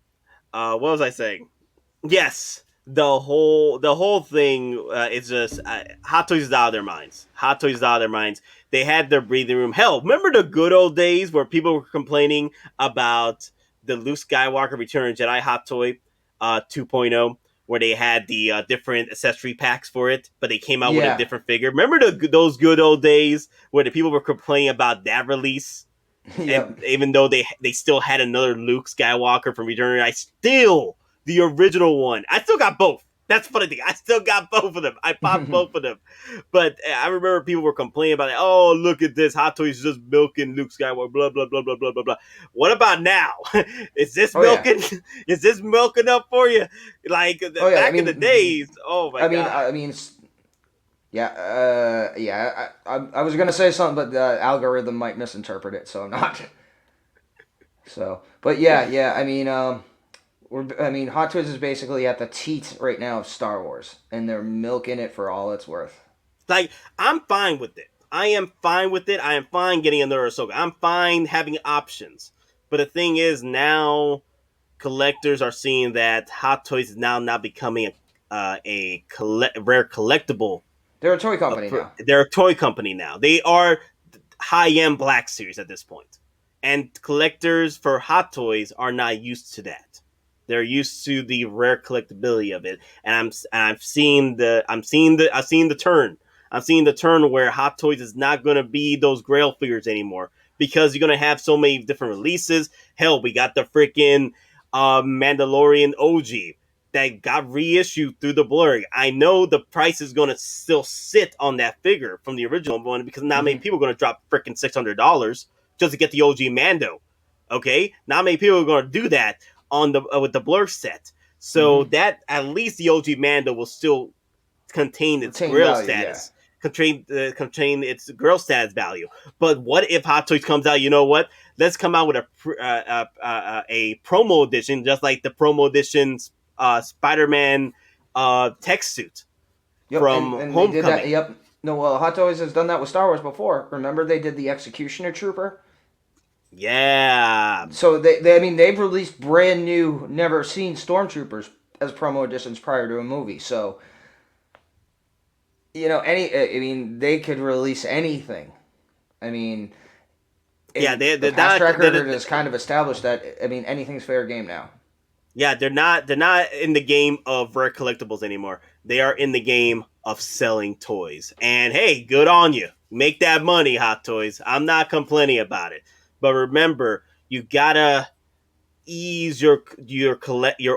what was I saying? Yes, the whole thing is just Hot Toys is out of their minds. Hot Toys is out of their minds. They had their breathing room. Hell, remember the good old days where people were complaining about the Luke Skywalker Return of Jedi Hot Toy 2.0, where they had the different accessory packs for it, but they came out with a Yeah. different figure. Remember those good old days where the people were complaining about that release? And Yep. even though they still had another Luke Skywalker from Return, I still the original one. I still got both. That's the funny thing. I still got both of them. I popped both of them. But I remember people were complaining about it. Oh, look at this. Hot Toys is just milking Luke Skywalker. Blah blah blah blah blah blah blah. What about now? Is this Oh yeah. milking? Is this milking up for you? Like Oh yeah. back in the days. Oh my god. I mean, yeah. I was gonna say something, but the algorithm might misinterpret it, so I'm not. So, but yeah. I mean, Hot Toys is basically at the teat right now of Star Wars, and they're milking it for all it's worth. Like, I'm fine with it. I am fine with it. I am fine getting another Ahsoka. I'm fine having options. But the thing is, now collectors are seeing that Hot Toys is now not becoming rare collectible. They're a toy company now. They're a toy company now. They are high end Black Series at this point, and collectors for Hot Toys are not used to that. They're used to the rare collectability of it, and I've seen the turn. I'm seeing the turn where Hot Toys is not going to be those Grail figures anymore because you're going to have so many different releases. Hell, we got the freaking Mandalorian OG that got reissued through the blurring. I know the price is going to still sit on that figure from the original one because not many people are going to drop freaking $600 just to get the OG Mando. Okay, not many people are going to do that on the with the blur set. So that at least the OG Mando will still contain its grill value, status. Contain its grill status value. But what if Hot Toys comes out? You know what? Let's come out with a promo edition, just like the promo edition's Spiderman tech suit from and Homecoming. they did that. Yep. No, well, Hot Toys has done that with Star Wars before. Remember, they did the Executioner Trooper. Yeah. So they've released brand new, never seen Stormtroopers as promo editions prior to a movie. So, they could release anything. I mean, the past record has kind of established that. I mean, anything's fair game now. Yeah, they're not in the game of rare collectibles anymore. They are in the game of selling toys. And hey, good on you. Make that money, Hot Toys. I'm not complaining about it. But remember, you gotta ease your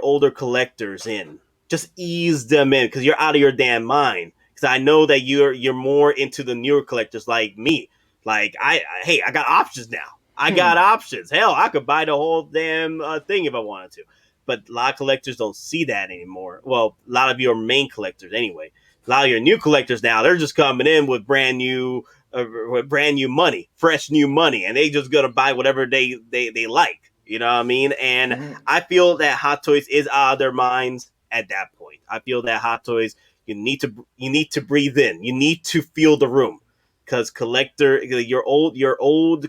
older collectors in. Just ease them in because you're out of your damn mind. Because I know that you're more into the newer collectors like me. Like I got options now. I got options. Hell, I could buy the whole damn thing if I wanted to. But a lot of collectors don't see that anymore. Well, a lot of your main collectors anyway. A lot of your new collectors now, they're just coming in with brand new money, fresh new money, and they just gonna buy whatever they like. You know what I mean? And I feel that Hot Toys is out of their minds at that point. I feel that Hot Toys, you need to breathe in. You need to feel the room. Because your older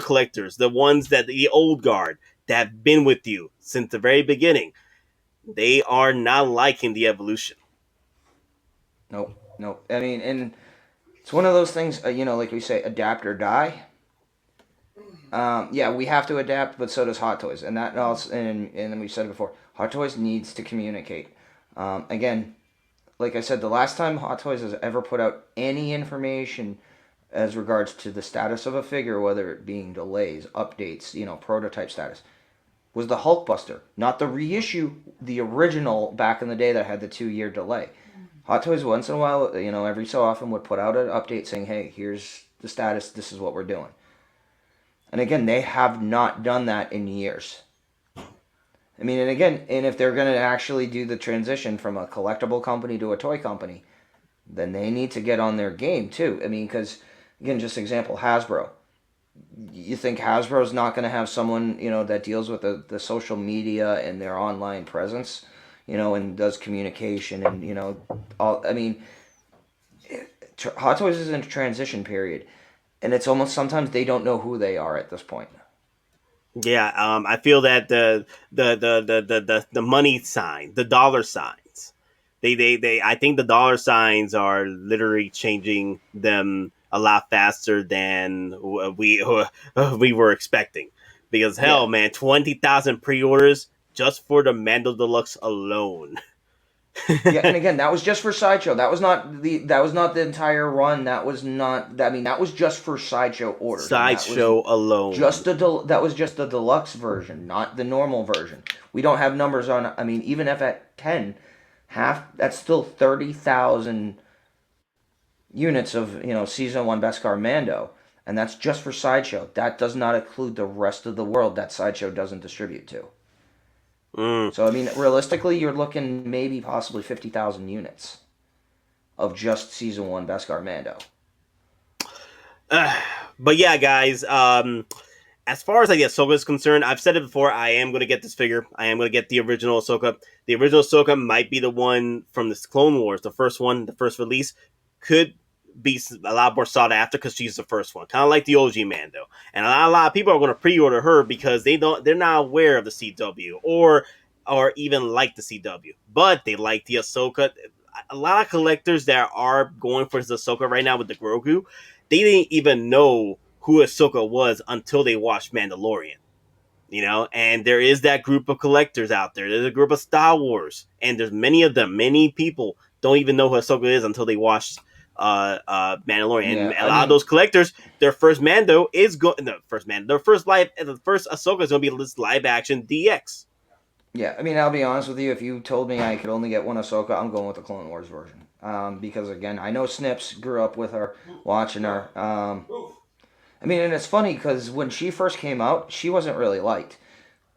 collectors, the ones that the old guard that have been with you since the very beginning, they are not liking the evolution. Nope. I mean, and it's one of those things, like we say, adapt or die. Yeah, we have to adapt, but so does Hot Toys, and that also, and then we said it before, Hot Toys needs to communicate. Again, like I said, the last time Hot Toys has ever put out any information as regards to the status of a figure, whether it being delays, updates, prototype status, was the Hulkbuster, not the reissue, the original back in the day that had the 2-year delay. Hot Toys once in a while, every so often would put out an update saying, hey, here's the status, this is what we're doing. And again, they have not done that in years. I mean, and if they're going to actually do the transition from a collectible company to a toy company, then they need to get on their game too. I mean, because, again, just example, Hasbro. You think Hasbro's not going to have someone, that deals with the social media and their online presence, and does communication and, Hot Toys is in a transition period, and it's almost sometimes they don't know who they are at this point. Yeah, I feel that the money sign, the dollar signs, I think the dollar signs are literally changing them a lot faster than we were expecting. Because hell, man, 20,000 pre-orders just for the Mando Deluxe alone. Yeah, and again, that was just for Sideshow. That was not the entire run. That was not. I mean, that was just for Sideshow orders. Sideshow alone. That was just the deluxe version, not the normal version. We don't have numbers on. I mean, even if at 10, that's still 30,000 units of season 1 Beskar Mando, and that's just for Sideshow. That does not include the rest of the world that Sideshow doesn't distribute to. So, I mean, realistically, you're looking maybe possibly 50,000 units of just Season 1 Beskar Mando. But yeah, guys, as far as Ahsoka is concerned, I've said it before, I am going to get this figure. I am going to get the original Ahsoka. The original Ahsoka might be the one from the Clone Wars, the first one, the first release. Could be a lot more sought after because she's the first one, kind of like the OG Mando, and a lot of people are going to pre-order her because they're not aware of the CW or even like the CW, but they like the Ahsoka. A lot of collectors that are going for the Ahsoka right now with the Grogu, they didn't even know who Ahsoka was until they watched Mandalorian. And there is that group of collectors out there. There's a group of Star Wars, and there's many of them. Many people don't even know who Ahsoka is until they watched Mandalorian. Yeah, and a lot of those collectors, their first Mando is their first Ahsoka is going to be this live action DX. Yeah, I mean, I'll be honest with you. If you told me I could only get one Ahsoka, I'm going with the Clone Wars version. Because again, I know Snips grew up with her, watching her. I mean, and it's funny because when she first came out, she wasn't really liked,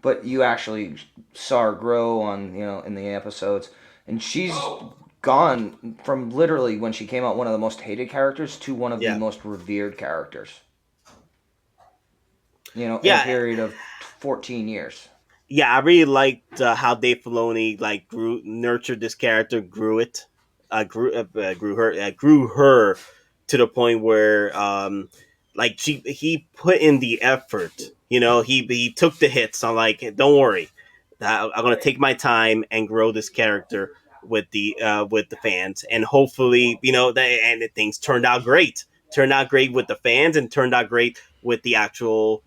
but you actually saw her grow on in the episodes, and she's gone from literally when she came out one of the most hated characters to one of the most revered characters. In a period of 14 years. Yeah, I really liked how Dave Filoni nurtured this character, grew her to the point where he put in the effort. He took the hits. I'm like, don't worry, I'm gonna take my time and grow this character with the fans, and hopefully things turned out great. Turned out great with the fans, and turned out great with the actual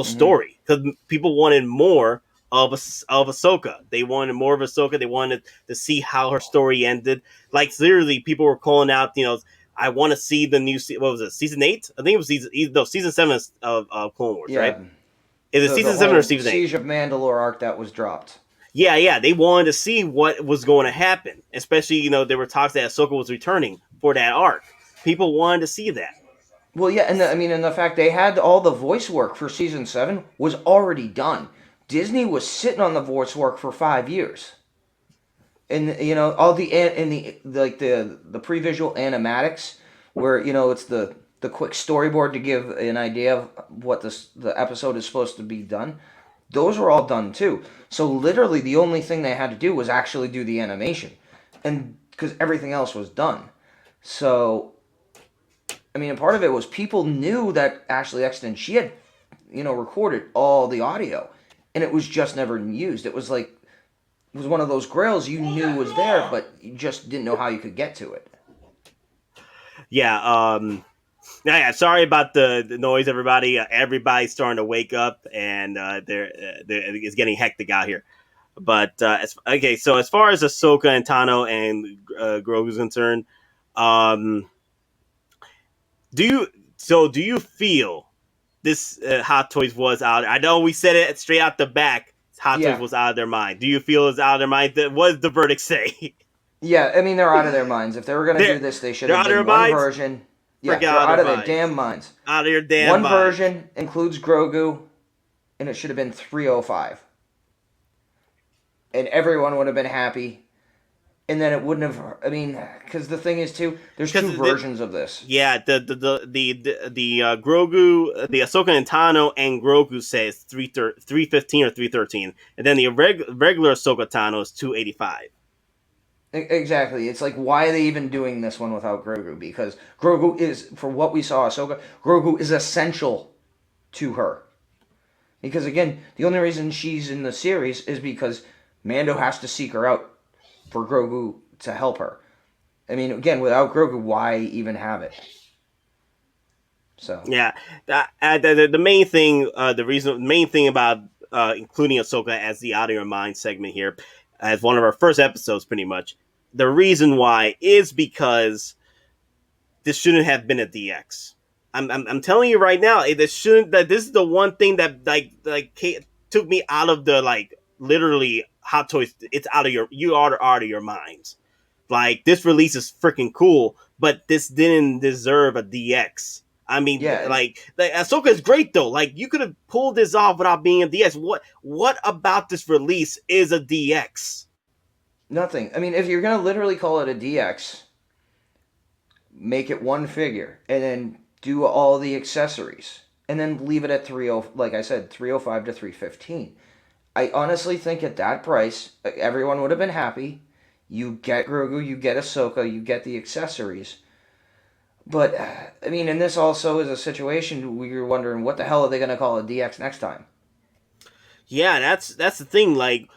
story, because people wanted more of Ahsoka. They wanted more of Ahsoka. They wanted to see how her story ended. Like literally, people were calling out, I want to see the new. What was it? Season 8? I think it was season 7 of Clone Wars, right? Is it season 7 or season 8? Siege of Mandalore arc that was dropped. Yeah. They wanted to see what was going to happen, especially there were talks that Ahsoka was returning for that arc. People wanted to see that. Well, yeah, and the fact they had all the voice work for season 7 was already done. Disney was sitting on the voice work for 5 years, and all the pre-visual animatics, where it's the quick storyboard to give an idea of what the episode is supposed to be done. Those were all done too. So literally, the only thing they had to do was actually do the animation, and because everything else was done. So. I mean, and part of it was people knew that Ashley Eckstein, she had, recorded all the audio, and it was just never used. It was one of those grails you knew was there, but you just didn't know how you could get to it. Yeah, sorry about the noise, everybody. Everybody's starting to wake up, and it's getting hectic out here. But, so as far as Ahsoka and Tano and Grogu's concerned, do you feel this Hot Toys was out. I know we said it straight out the back. Hot Toys was out of their mind. Do you feel it's out of their mind? What does the verdict say? Yeah, I mean, they're out of their minds. If they were going to do this, they should have done one version. Yeah, they're out of their damn minds. Out of your damn minds. One version includes Grogu, and it should have been 305. And everyone would have been happy. And then it wouldn't have. I mean, because the thing is too, there's two versions of this. Yeah, the Grogu, the Ahsoka and Tano and Grogu says 315 or 313, and then the regular Ahsoka Tano is 285. Exactly. It's like, why are they even doing this one without Grogu? Because Grogu is, for what we saw, Ahsoka, Grogu is essential to her. Because again, the only reason she's in the series is because Mando has to seek her out for Grogu to help her. I mean, again, without Grogu, why even have it? So yeah, the main thing, the main thing about including Ahsoka as the Out of Your Mind segment here, as one of our first episodes, pretty much. The reason why is because this shouldn't have been a DX. I'm telling you right now, this is the one thing that took me out of the literally Hot Toys. It's out of your minds. Like, this release is freaking cool, but this didn't deserve a DX. I mean, Ahsoka is great though. Like, you could have pulled this off without being a DX. What about this release is a DX? Nothing. I mean, if you're gonna literally call it a DX, make it one figure and then do all the accessories and then leave it at 305 to 315. I honestly think at that price, everyone would have been happy. You get Grogu, you get Ahsoka, you get the accessories. But, I mean, and this also is a situation where you're wondering, what the hell are they going to call a DX next time? Yeah, that's the thing. Like,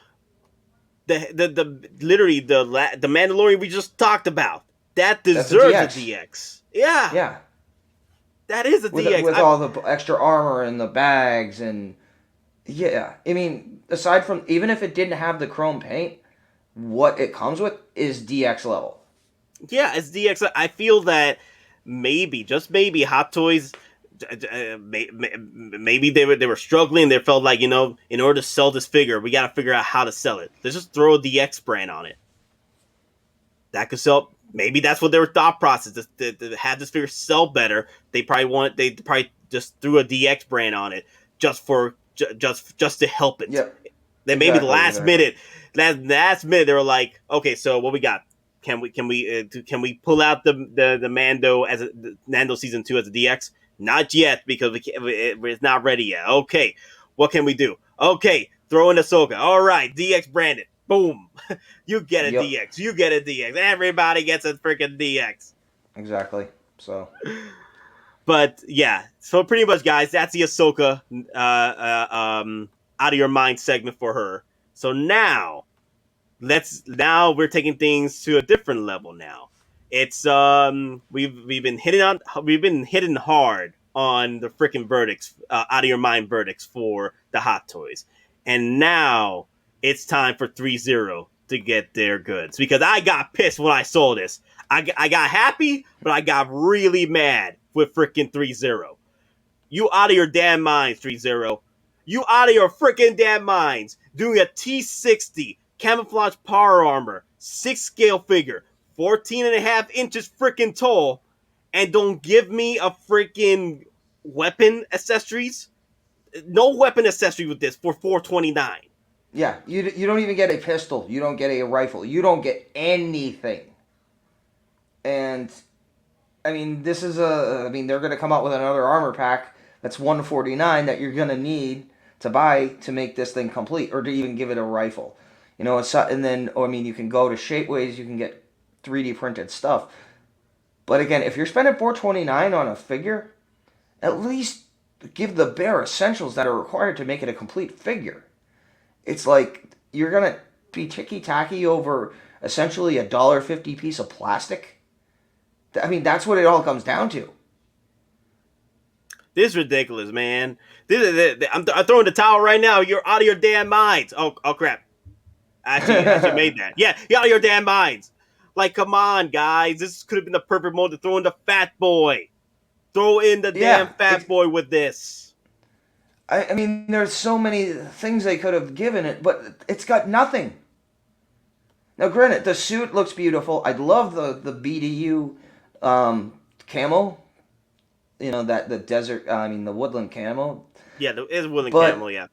literally the Mandalorian we just talked about, that deserves a DX. Yeah. Yeah. That is a DX. With all the extra armor and the bags and... Yeah. I mean, aside from... Even if it didn't have the chrome paint, what it comes with is DX level. Yeah, it's DX. I feel that maybe, just maybe, Hot Toys... maybe they were struggling. They felt like, in order to sell this figure, we got to figure out how to sell it. Let's just throw a DX brand on it. That could sell. Maybe that's what their thought process, to have this figure sell better. They probably just threw a DX brand on it just to help it. Yep. Then maybe the last minute they were like, okay, so what we got? Can we pull out the Mando as the Mando season 2 as a DX? Not yet, because it's not ready yet. Okay, what can we do? Okay, throw in Ahsoka. All right, DX branded. Boom. You get a DX. You get a DX. Everybody gets a freaking DX. Exactly. So. But, yeah. So, pretty much, guys, that's the Ahsoka Out of Your Mind segment for her. So, now we're taking things to a different level now. It's we've been hitting hard on the freaking verdicts, Out of Your Mind verdicts for the Hot Toys, and now it's time for Threezero to get their goods, because I got pissed when I saw this. I got happy, but I got really mad with freaking Threezero. You out of your damn minds, Threezero. You out of your freaking damn minds doing a T-60 camouflage power armor 6 scale figure. 14.5 inches freaking tall, and don't give me a freaking weapon accessories. No weapon accessory with this for $429. Yeah, you don't even get a pistol. You don't get a rifle. You don't get anything. And I mean, they're going to come out with another armor pack that's $149 that you're going to need to buy to make this thing complete, or to even give it a rifle. And then you can go to Shapeways. You can get 3D printed stuff. But again, if you're spending $429 on a figure, at least give the bare essentials that are required to make it a complete figure. It's like you're going to be ticky-tacky over essentially a $1.50 piece of plastic. I mean, that's what it all comes down to. This is ridiculous, man. I'm throwing the towel right now. You're out of your damn minds. Oh crap. Actually made that. Yeah, you're out of your damn minds. Like, come on, guys. This could have been the perfect moment to throw in the fat boy. Throw in the damn fat boy with this. I mean, there's so many things they could have given it, but it's got nothing. Now, granted, the suit looks beautiful. I love the BDU camo. You know, that the desert, the woodland camo. Yeah, there is Willing But Camel, yeah.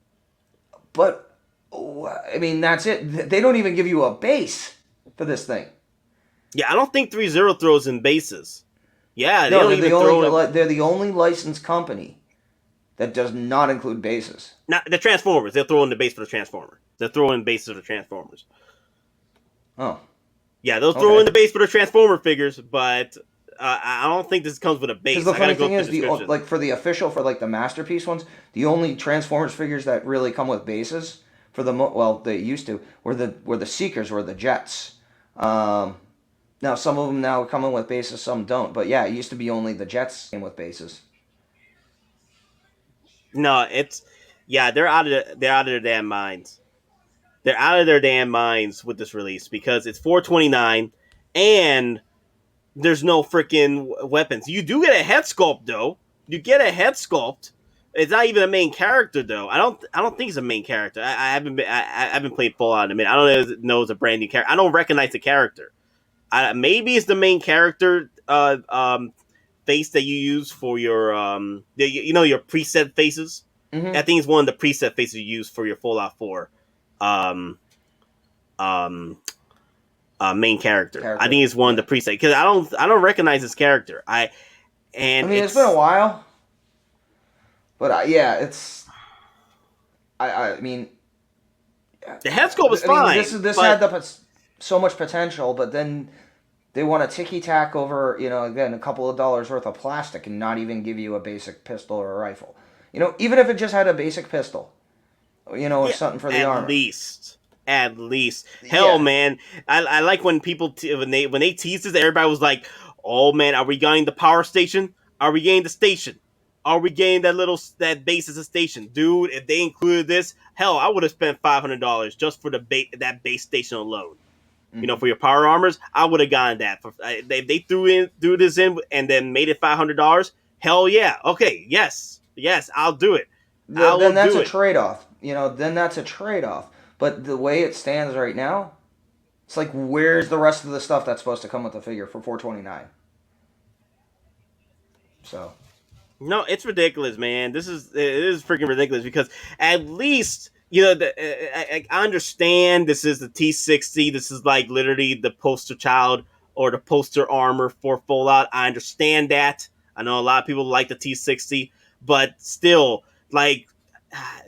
But I mean, that's it. They don't even give you a base for this thing. Yeah, I don't think Threezero throws in bases. Yeah, they No, don't they're even the throw only in... they're the only licensed company that does not include bases. Not the Transformers. They'll throw in the base for the Transformers. They'll throw in bases for the Transformers. Oh, Yeah, they'll throw in the base for the Transformer figures, but I don't think this comes with a base. because the I gotta funny go thing through is, the description. like for the official, for like the masterpiece ones, the only Transformers figures that really come with bases for they used to were the Seekers, were the Jets. Now some of them now come in with bases, some don't. But yeah, it used to be only the Jets came with bases. No, they're out of their damn minds. They're out of their damn minds with this release because it's $4.29 and there's no freaking weapons. You do get a head sculpt though. You get a head sculpt. It's not even a main character though. I don't think it's a main character. I haven't played Fallout in a minute. I don't know it's a brand new character. I don't recognize the character. Maybe it's the main character face that you use for your your preset faces. Mm-hmm. I think it's one of the preset faces you use for your Fallout 4 main character. I think it's one of the preset because I don't recognize this character. It's been a while, but it's. I mean, the head sculpt is fine. This had so much potential, but then they want to ticky tack over, again, a couple of dollars worth of plastic and not even give you a basic pistol or a rifle. Even if it just had a basic pistol, something for the armor. At least. Hell, man. I like when people, when they teased this, everybody was like, oh, man, are we getting the power station? Are we getting the station? Are we getting that base as a station? Dude, if they included this, hell, I would have spent $500 just for that base station alone. Mm-hmm. For your power armors, I would have gotten that. If they threw this in and then made it $500, hell yeah. Okay, yes, I'll do it. Then that's a trade-off. Then that's a trade-off. But the way it stands right now, it's like, where's the rest of the stuff that's supposed to come with the figure for $4.29? So. No, it's ridiculous, man. It is freaking ridiculous because at least, I understand this is the T-60. This is like literally the poster child or the poster armor for Fallout. I understand that. I know a lot of people like the T-60, but still, like,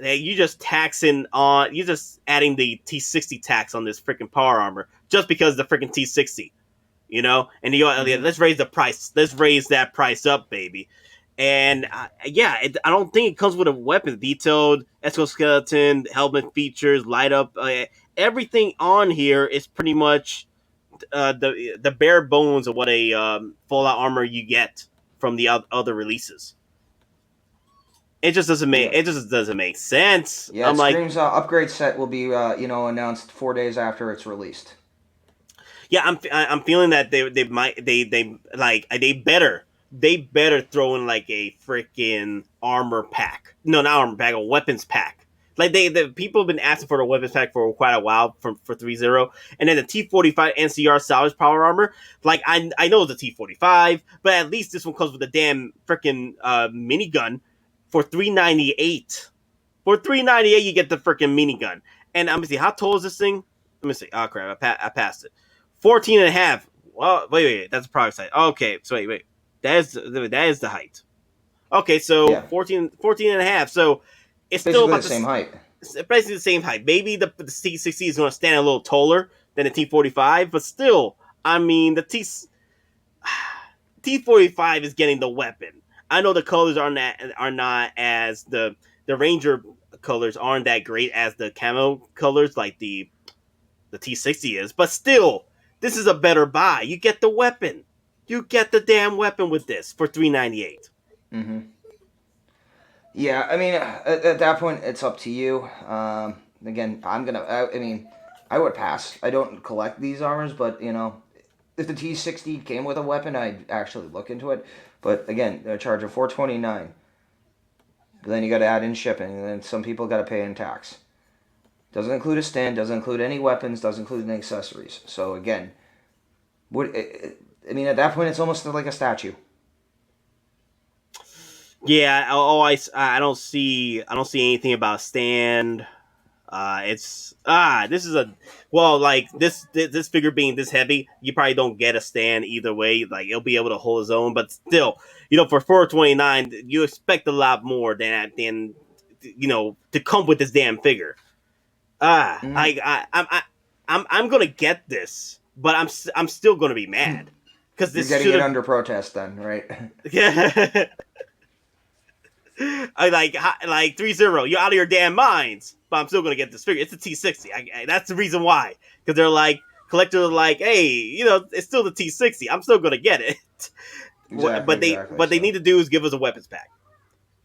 you just you're just adding the T-60 tax on this freaking power armor just because of the freaking T-60, and let's raise the price. Let's raise that price up, baby. And I don't think it comes with a weapon. Detailed exoskeleton, helmet features, light up. Everything on here is pretty much the bare bones of what a Fallout armor you get from the other releases. It just doesn't make sense. Yeah, Scream's upgrade set will be announced 4 days after it's released. Yeah, I'm feeling that they better throw in like a freaking armor pack. No, not armor pack, a weapons pack. Like the people have been asking for the weapons pack for quite a while for Threezero, and then the T-45 NCR salvage power armor. Like I know it's a T-45, but at least this one comes with a damn freaking minigun for $398. For $398, you get the freaking minigun. And I'm gonna see how tall is this thing. Let me see. Oh crap, I passed it. 14 and a half. Well, wait, that's the product side. Okay, so wait. That is the height. Okay, so 14 and a half. So it's basically still about the same height. It's basically the same height. Maybe the T-60 is going to stand a little taller than the T-45, but still, I mean, the T-45 is getting the weapon. I know the colors are not as the Ranger colors aren't that great as the camo colors like the T-60 is, but still, this is a better buy. You get the weapon. You get the damn weapon with this for $398. Mm-hmm. Yeah, I mean, at that point, it's up to you. Again, I would pass. I don't collect these armors, but, if the T-60 came with a weapon, I'd actually look into it. But, again, they're charging $429. But then you got to add in shipping, and then some people got to pay in tax. Doesn't include a stand, doesn't include any weapons, doesn't include any accessories. So again, at that point, it's almost like a statue. Yeah. I don't see anything about stand. This is like this figure being this heavy, you probably don't get a stand either way. Like it'll be able to hold its own, but still, for $429, you expect a lot more than to come with this damn figure. I'm gonna get this, but I'm still gonna be mad because this you're getting it under protest then, right? Yeah. I like Threezero, you're out of your damn minds, but I'm still gonna get this figure. It's a T-60. That's the reason why. Because they're like, collectors are like, hey, it's still the T-60. I'm still gonna get it. Exactly, but they need to do is give us a weapons pack.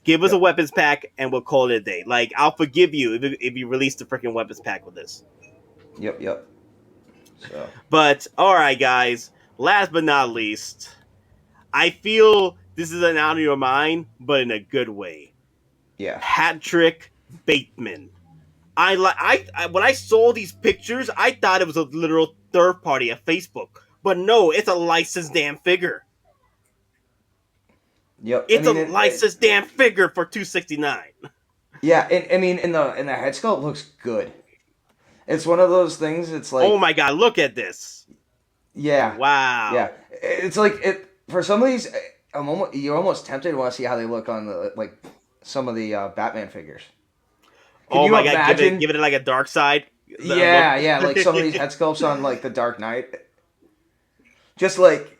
Give us a weapons pack, and we'll call it a day. Like, I'll forgive you if you release the freaking weapons pack with this. Yep. So. But all right, guys. Last but not least, I feel this is an out of your mind, but in a good way. Yeah. Hat trick Bateman. I when I saw these pictures, I thought it was a literal third party at Facebook, but no, it's a licensed damn figure. Yep. It's a licensed damn figure for $269. Yeah, in the head sculpt looks good. It's one of those things. It's like, oh my god, look at this. Yeah. Wow. Yeah. It's like for some of these. You're almost tempted to want to see how they look on some of the Batman figures. Oh my god, give it like a dark side. Yeah, like some of these head sculpts on like the Dark Knight. Just like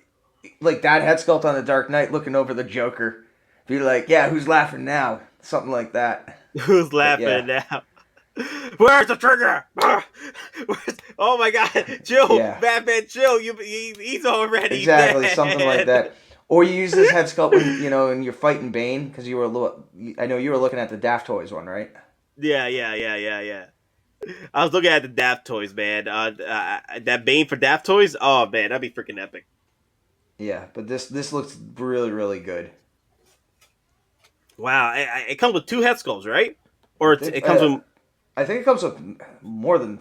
that head sculpt on the Dark Knight looking over the Joker. Be like, yeah, who's laughing now? Something like that. Who's laughing now? Where's the trigger? Oh my god, chill, Batman, chill. He's already exactly dead. Something like that. Or you use this head sculpt when and you're fighting Bane because I know you were looking at the Daft Toys one, right? Yeah. I was looking at the Daft Toys, man. That Bane for Daft Toys. Oh man, that'd be freaking epic. Yeah, but this looks really, really good. Wow, it comes with 2 head sculpts, right? Or it comes with. I think it comes with more than.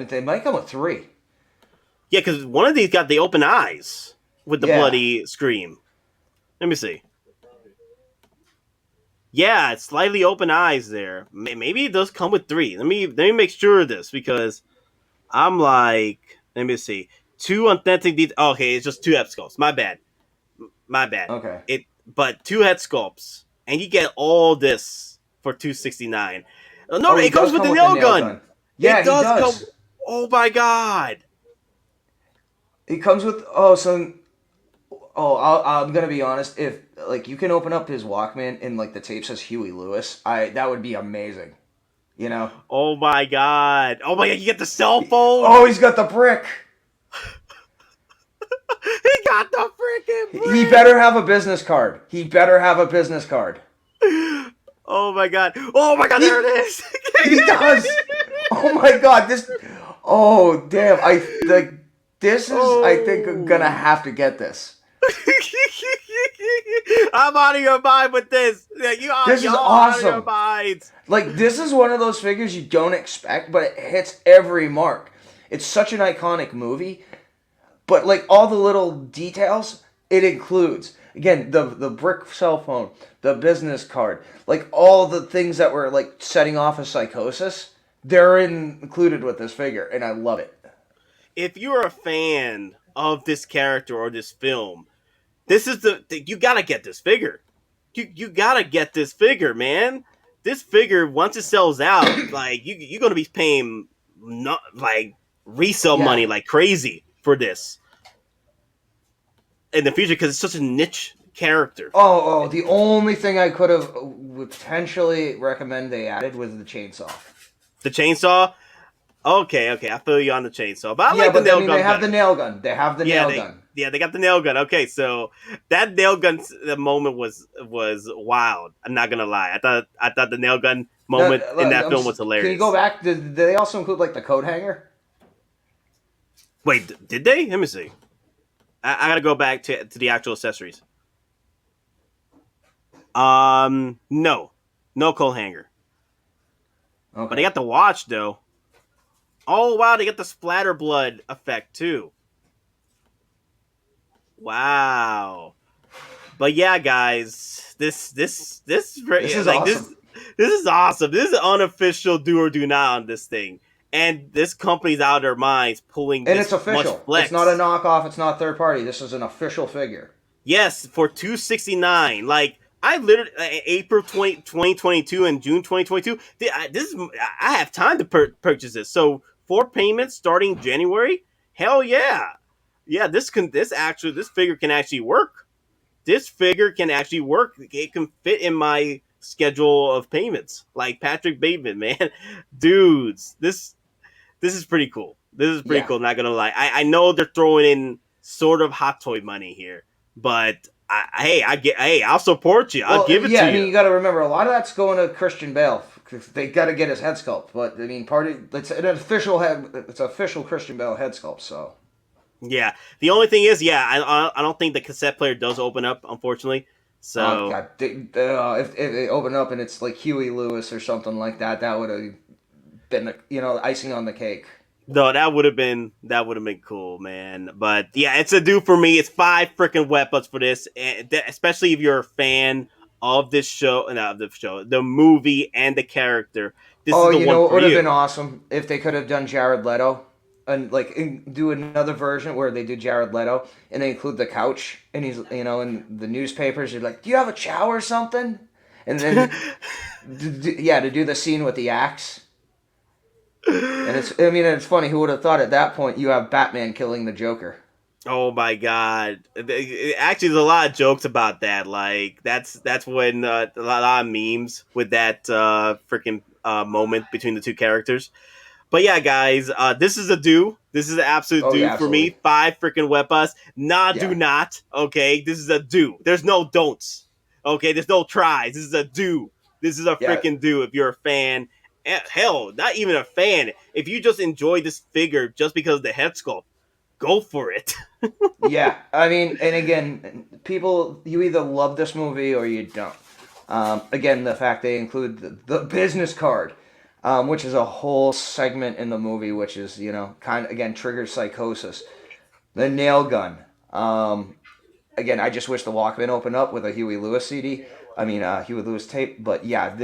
They might come with 3. Yeah, because one of these got the open eyes with the bloody scream. Let me see. Yeah, it's slightly open eyes there. Maybe it does come with 3. Let me make sure of this because I'm like, let me see. 2 authentic details. Oh, okay, it's just 2 head sculpts. My bad. Okay. But 2 head sculpts, and you get all this for $269. No, it comes with the nail gun. Yeah, it does. Oh my god! It comes with I'm gonna be honest. If you can open up his Walkman and the tape says Huey Lewis, that would be amazing. Oh my god! You get the cell phone. Oh, he's got the brick. He got the freaking brick. He better have a business card. Oh my god! There it is. He does. Oh my god! This. Oh damn! This is. I think I'm gonna have to get this. I'm out of your mind with this. This is awesome. Out of your minds. This is one of those figures you don't expect, but it hits every mark. It's such an iconic movie, but all the little details it includes. Again, the brick cell phone, the business card, all the things that were setting off a psychosis, they're included with this figure, and I love it. If you're a fan of this character or this film, this is you gotta get this figure. You gotta get this figure, man. This figure, once it sells out, you're gonna be paying resale money like crazy for this in the future because it's such a niche character. Oh, the only thing I could have potentially recommend they added was the chainsaw. The chainsaw? Okay, I feel you on the chainsaw. But I like the nail gun. They have the nail gun. They gun. Yeah, they got the nail gun. Okay, so that nail gun moment was wild. I'm not gonna lie. I thought the nail gun moment in that film was hilarious. Can you go back? Did they also include the coat hanger? Wait, did they? Let me see. I gotta go back to the actual accessories. No, No coat hanger. Okay. But they got the watch though. Oh wow, they got the splatter blood effect too. Wow. But yeah, guys, this This is like awesome. this is awesome. This is an unofficial do or do not on this thing, and this company's out of their minds pulling And this it's official. much flex. It's not a knockoff. It's not third party. This is an official figure. Yes, for $269. Like I literally April 2022 and June 2022. This is I have time to purchase this. So 4 payments starting January. Hell yeah, yeah. This figure can actually work. This figure can actually work. It can fit in my schedule of payments. Like Patrick Bateman, man, dudes. This is pretty cool. This is pretty Yeah. cool. Not gonna lie. I know they're throwing in sort of hot toy money here, but I'll support you. I'll give it yeah, to I mean, you. you got to remember a lot of that's going to Christian Bale. They got to get his head sculpt, but I mean, it's an official head. It's official Christian Bale head sculpt. So Yeah. The only thing is, I don't think the cassette player does open up, unfortunately. So God, if they open up and it's like Huey Lewis or something like that, that would have been icing on the cake. no, that would have been cool, man. But yeah, it's a do for me. It's 5 freaking weapons for this, and especially if you're a fan of this show, not the show, the movie and the character. This Oh, is the you one know, it for would have you. been awesome if they could have done Jared Leto and do another version where they do Jared Leto and they include the couch and he's in the newspapers. You're like, do you have a chow or something? And then to do the scene with the axe. And it's funny. Who would have thought at that point you have Batman killing the Joker? Oh my god! Actually, there's a lot of jokes about that. Like that's when a lot of memes with that freaking moment between the two characters. But yeah, guys, this is a do. This is an absolute Oh, do yeah, for me. absolutely. 5 freaking weapons. Nah, Yeah. do not. Okay, this is a do. There's no don'ts. Okay, there's no tries. This is a do. This is a Yeah. freaking do. If you're a fan, hell, not even a fan. If you just enjoy this figure just because of the head sculpt, go for it. Yeah, I mean, and again, people, you either love this movie or you don't. Again, the fact they include the business card, which is a whole segment in the movie, which is, kind of, again, triggers psychosis. The nail gun. Again, I just wish the Walkman opened up with a Huey Lewis CD. I mean, Huey Lewis tape. But yeah,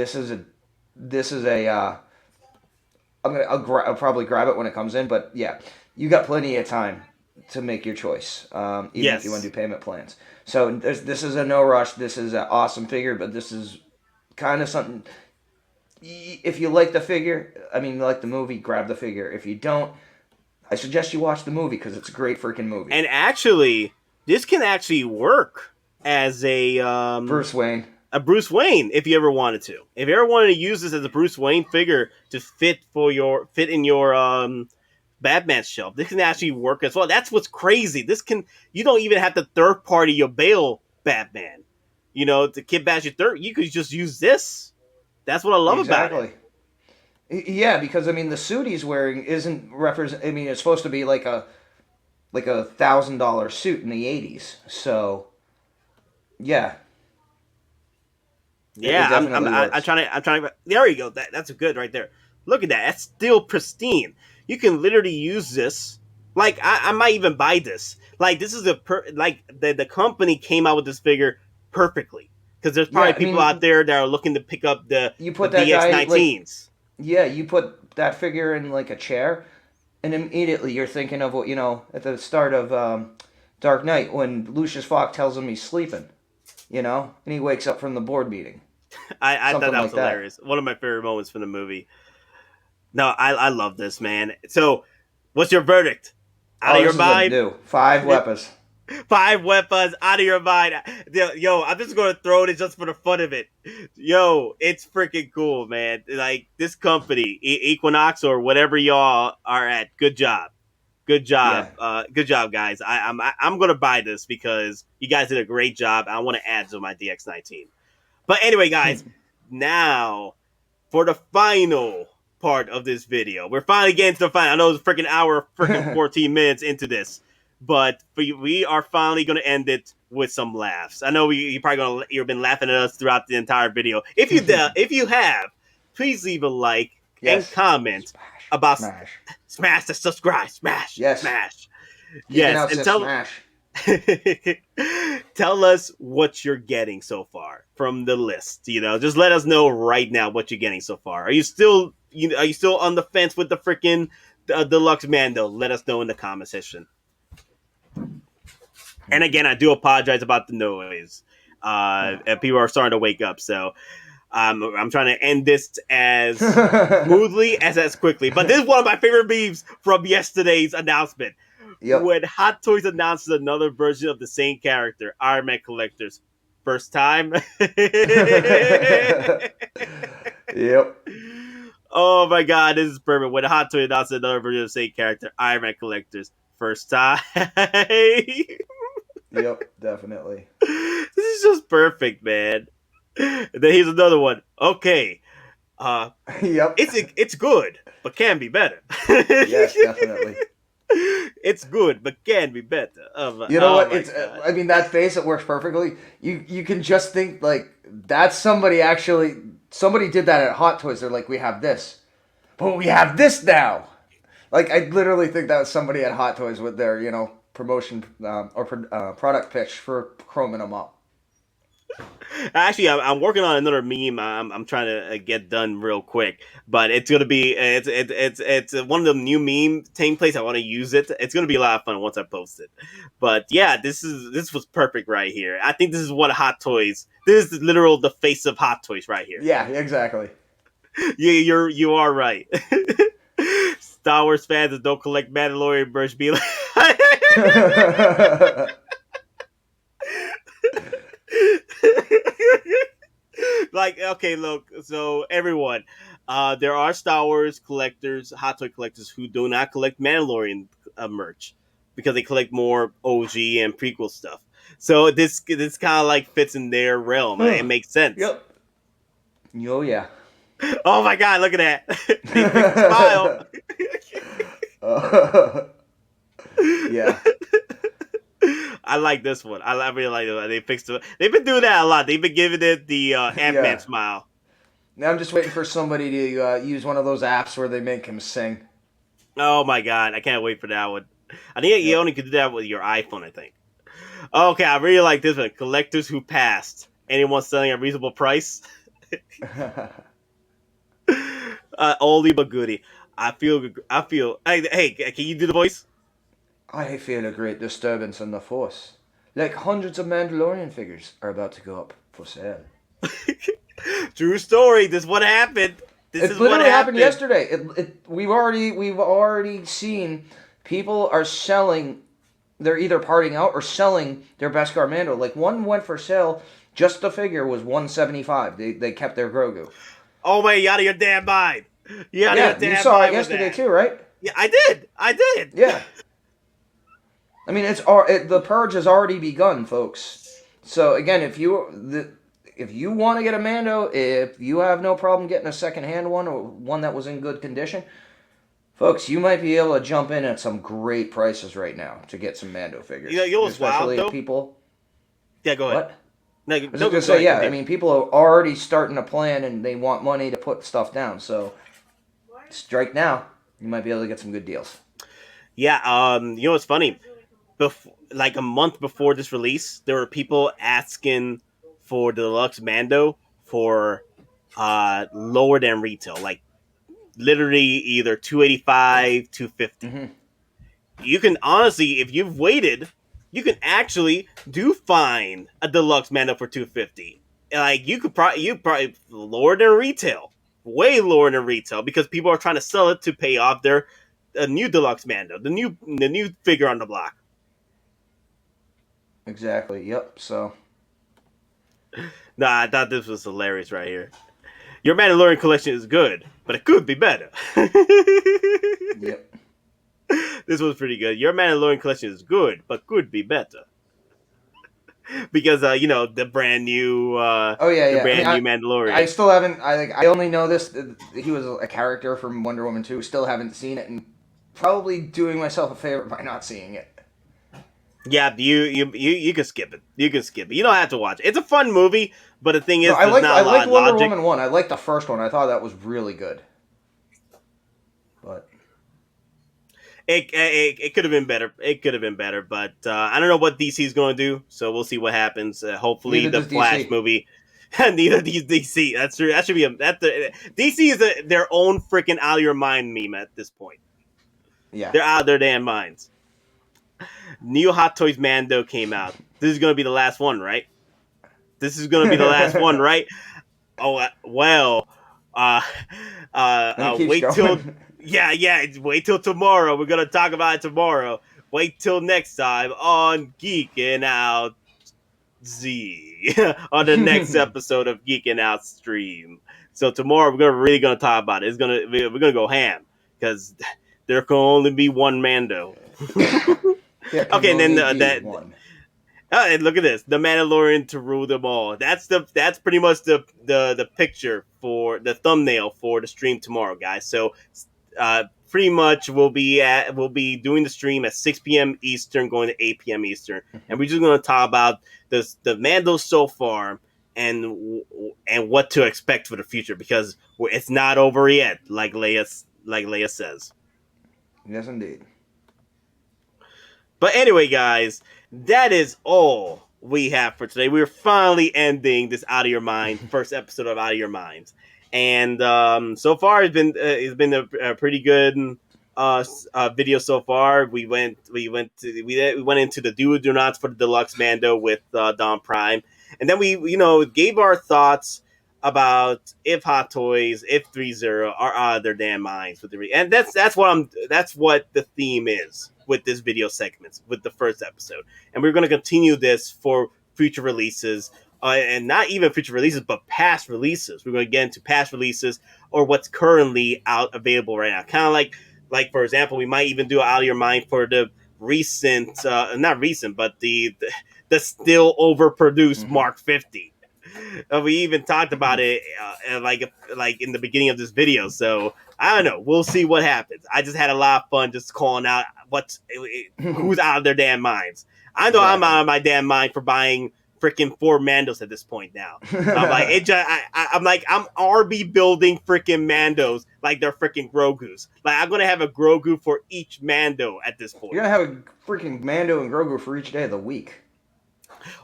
I'll probably grab it when it comes in. But yeah, you got plenty of time to make your choice, even Yes. if you want to do payment plans. So this is a no rush. This is an awesome figure, but this is kind of something. If you like the figure, I mean, you like the movie, grab the figure. If you don't, I suggest you watch the movie because it's a great freaking movie. And actually, this can actually work as a Bruce Wayne. A Bruce Wayne, if you ever wanted to. If you ever wanted to use this as a Bruce Wayne figure to fit in your Batman shelf, this can actually work as well. That's what's crazy. You don't even have to third party your Bale Batman. To kit bash your you could just use this. That's what I love about it. Yeah, because I mean, the suit he's wearing isn't represent. I mean, it's supposed to be like a $1,000 suit in the '80s. So, yeah. Yeah, I'm trying to. There you go. That's good right there. Look at that. That's still pristine. You can literally use this. Like I might even buy this. Like this is the company came out with this figure perfectly because there's probably people out there that are looking to pick up the DX19s. You put that figure in like a chair, and immediately you're thinking of what at the start of Dark Knight when Lucius Fox tells him he's sleeping, and he wakes up from the board meeting. I thought that was hilarious. One of my favorite moments from the movie. No, I love this, man. So, what's your verdict? Out of your mind? 5 weapons. 5 weapons out of your mind. Yo, I'm just going to throw this just for the fun of it. Yo, it's freaking cool, man. Like, this company, Equinox or whatever y'all are at, good job. Good job. Yeah. Good job, guys. I'm going to buy this because you guys did a great job. I want to add to my DX19. But anyway, guys, now for the final part of this video. We're finally getting to the final. I know it's a freaking hour, freaking 14 minutes into this. But we are finally going to end it with some laughs. I know you've been laughing at us throughout the entire video. If you have, please leave a like and comment about smash the subscribe, smash. Yes, and tell us what you're getting so far from the list. Just let us know right now what you're getting so far. Are you still on the fence with the freaking Deluxe Mando? Let us know in the comment section. And again, I do apologize about the noise. And people are starting to wake up, so I'm trying to end this as smoothly as quickly. But this is one of my favorite memes from yesterday's announcement. Yep. When Hot Toys announces another version of the same character, Iron Man collectors, first time. Yep. Oh my god, this is perfect. When Hot Toys announces another version of the same character, Iron Man collectors, first time. Yep, definitely. This is just perfect, man. And then here's another one. Okay. Yep. It's good, but can be better. Yes, definitely. It's good, but can be better. You know what? I mean, that face, it works perfectly. You can just think, like, that's somebody did that at Hot Toys. They're like, we have this, but we have this now. Like, I literally think that was somebody at Hot Toys with their, promotion or product pitch for chroming them up. Actually, I'm working on another meme. I'm trying to get done real quick, but it's gonna be it's one of the new meme templates. I want to use it. It's gonna be a lot of fun once I post it. But yeah, this was perfect right here. I think this is what Hot Toys. This is literal the face of Hot Toys right here. Yeah, exactly. You are right. Star Wars fans that don't collect Mandalorian merch be like. Like, okay, look, so everyone, there are Star Wars collectors, Hot Toy collectors who do not collect Mandalorian merch because they collect more OG and prequel stuff. So this kind of like fits in their realm. It makes sense. Yep. Oh yeah. Oh my god, look at that. Smile. Yeah. I like this one. I really like it. They fixed it. They've been doing that a lot. They've been giving it the Ant-Man smile. Now I'm just waiting for somebody to use one of those apps where they make him sing. Oh my god, I can't wait for that one. I think you only could do that with your iPhone, I think. Okay, I really like this one. Collectors who passed. Anyone selling at a reasonable price? Oldie but goodie. I feel. Hey, can you do the voice? I feel a great disturbance in the force. Like hundreds of Mandalorian figures are about to go up for sale. True story. This is what happened. This is literally what happened yesterday. We've already seen people are selling. They're either parting out or selling their Beskar Mando. Like one went for sale. Just the figure was $175. They kept their Grogu. Oh my! You out of your damn mind. You saw it yesterday too, right? Yeah, I did. Yeah. I mean, the purge has already begun, folks. So again, if you want to get a Mando, if you have no problem getting a second-hand one or one that was in good condition, folks, you might be able to jump in at some great prices right now to get some Mando figures. Especially if people. Yeah, go ahead. What? I was going to say, I mean, people are already starting to plan and they want money to put stuff down. So strike now. You might be able to get some good deals. Yeah, what's funny? Like a month before this release, there were people asking for the Deluxe Mando for lower than retail, like literally either $285, $250. Mm-hmm. You can honestly, if you've waited, you can actually find a Deluxe Mando for $250. Like you probably lower than retail, way lower than retail, because people are trying to sell it to pay off their new Deluxe Mando, the new figure on the block. Exactly. Yep. So. Nah, I thought this was hilarious right here. Your Mandalorian collection is good, but it could be better. Yep. This was pretty good. Your Mandalorian collection is good, but could be better. Because the brand new new Mandalorian. I still haven't. I only know this. He was a character from Wonder Woman 2. Still haven't seen it, and probably doing myself a favor by not seeing it. Yeah, you can skip it. You can skip it. You don't have to watch it. It's a fun movie, but the thing No, is, there's not I a lot liked of Wonder logic. Woman 1. I liked the first one. I thought that was really good. But It could have been better. It could have been better, but I don't know what DC's going to do. So we'll see what happens. Hopefully, neither the does Flash DC. movie. Neither does DC. That's true. That should be DC is their own freaking out of your mind meme at this point. Yeah. They're out of their damn minds. New Hot Toys Mando came out. This is going to be the last one, right? This is going to be the last one, right? Oh well. Uh, And it keeps wait till going. wait till tomorrow. We're gonna talk about it tomorrow. Wait till next time on Geeking Out Z on the next episode of Geeking Out Stream. So tomorrow we're really gonna talk about it. We're gonna go ham because there can only be one Mando. There can Okay, and then only be that. one. And look at this, the Mandalorian to rule them all. That's pretty much the picture for the thumbnail for the stream tomorrow, guys. So, pretty much we'll be doing the stream at 6 p.m. Eastern, going to 8 p.m. Eastern, and we're just going to talk about the Mandos so far and what to expect for the future because it's not over yet, like Leia says. Yes, indeed. But anyway, guys, that is all we have for today. We're finally ending this Out of Your Mind first episode of Out of Your Minds, and so far it's been a pretty good video so far. We went into the do or do nots for the deluxe Mando with Don Prime, and then we gave our thoughts about if Hot Toys, if Threezero are out of their damn minds with and that's what the theme is with this video segments with the first episode, and we're going to continue this for future releases, and not even future releases, but past releases. We're going to get into past releases or what's currently out available right now. Kind of like for example, we might even do Out of Your Mind for the recent, not recent, but the still overproduced Mark 50. We even talked about it like in the beginning of this video. So I don't know. We'll see what happens. I just had a lot of fun just calling out who's out of their damn minds. I know I'm out of my damn mind for buying freaking 4 Mandos at this point now. So I'm like, I'm RB building freaking Mandos like they're freaking Grogu's. Like I'm gonna have a Grogu for each Mando at this point. You're gonna have a freaking Mando and Grogu for each day of the week.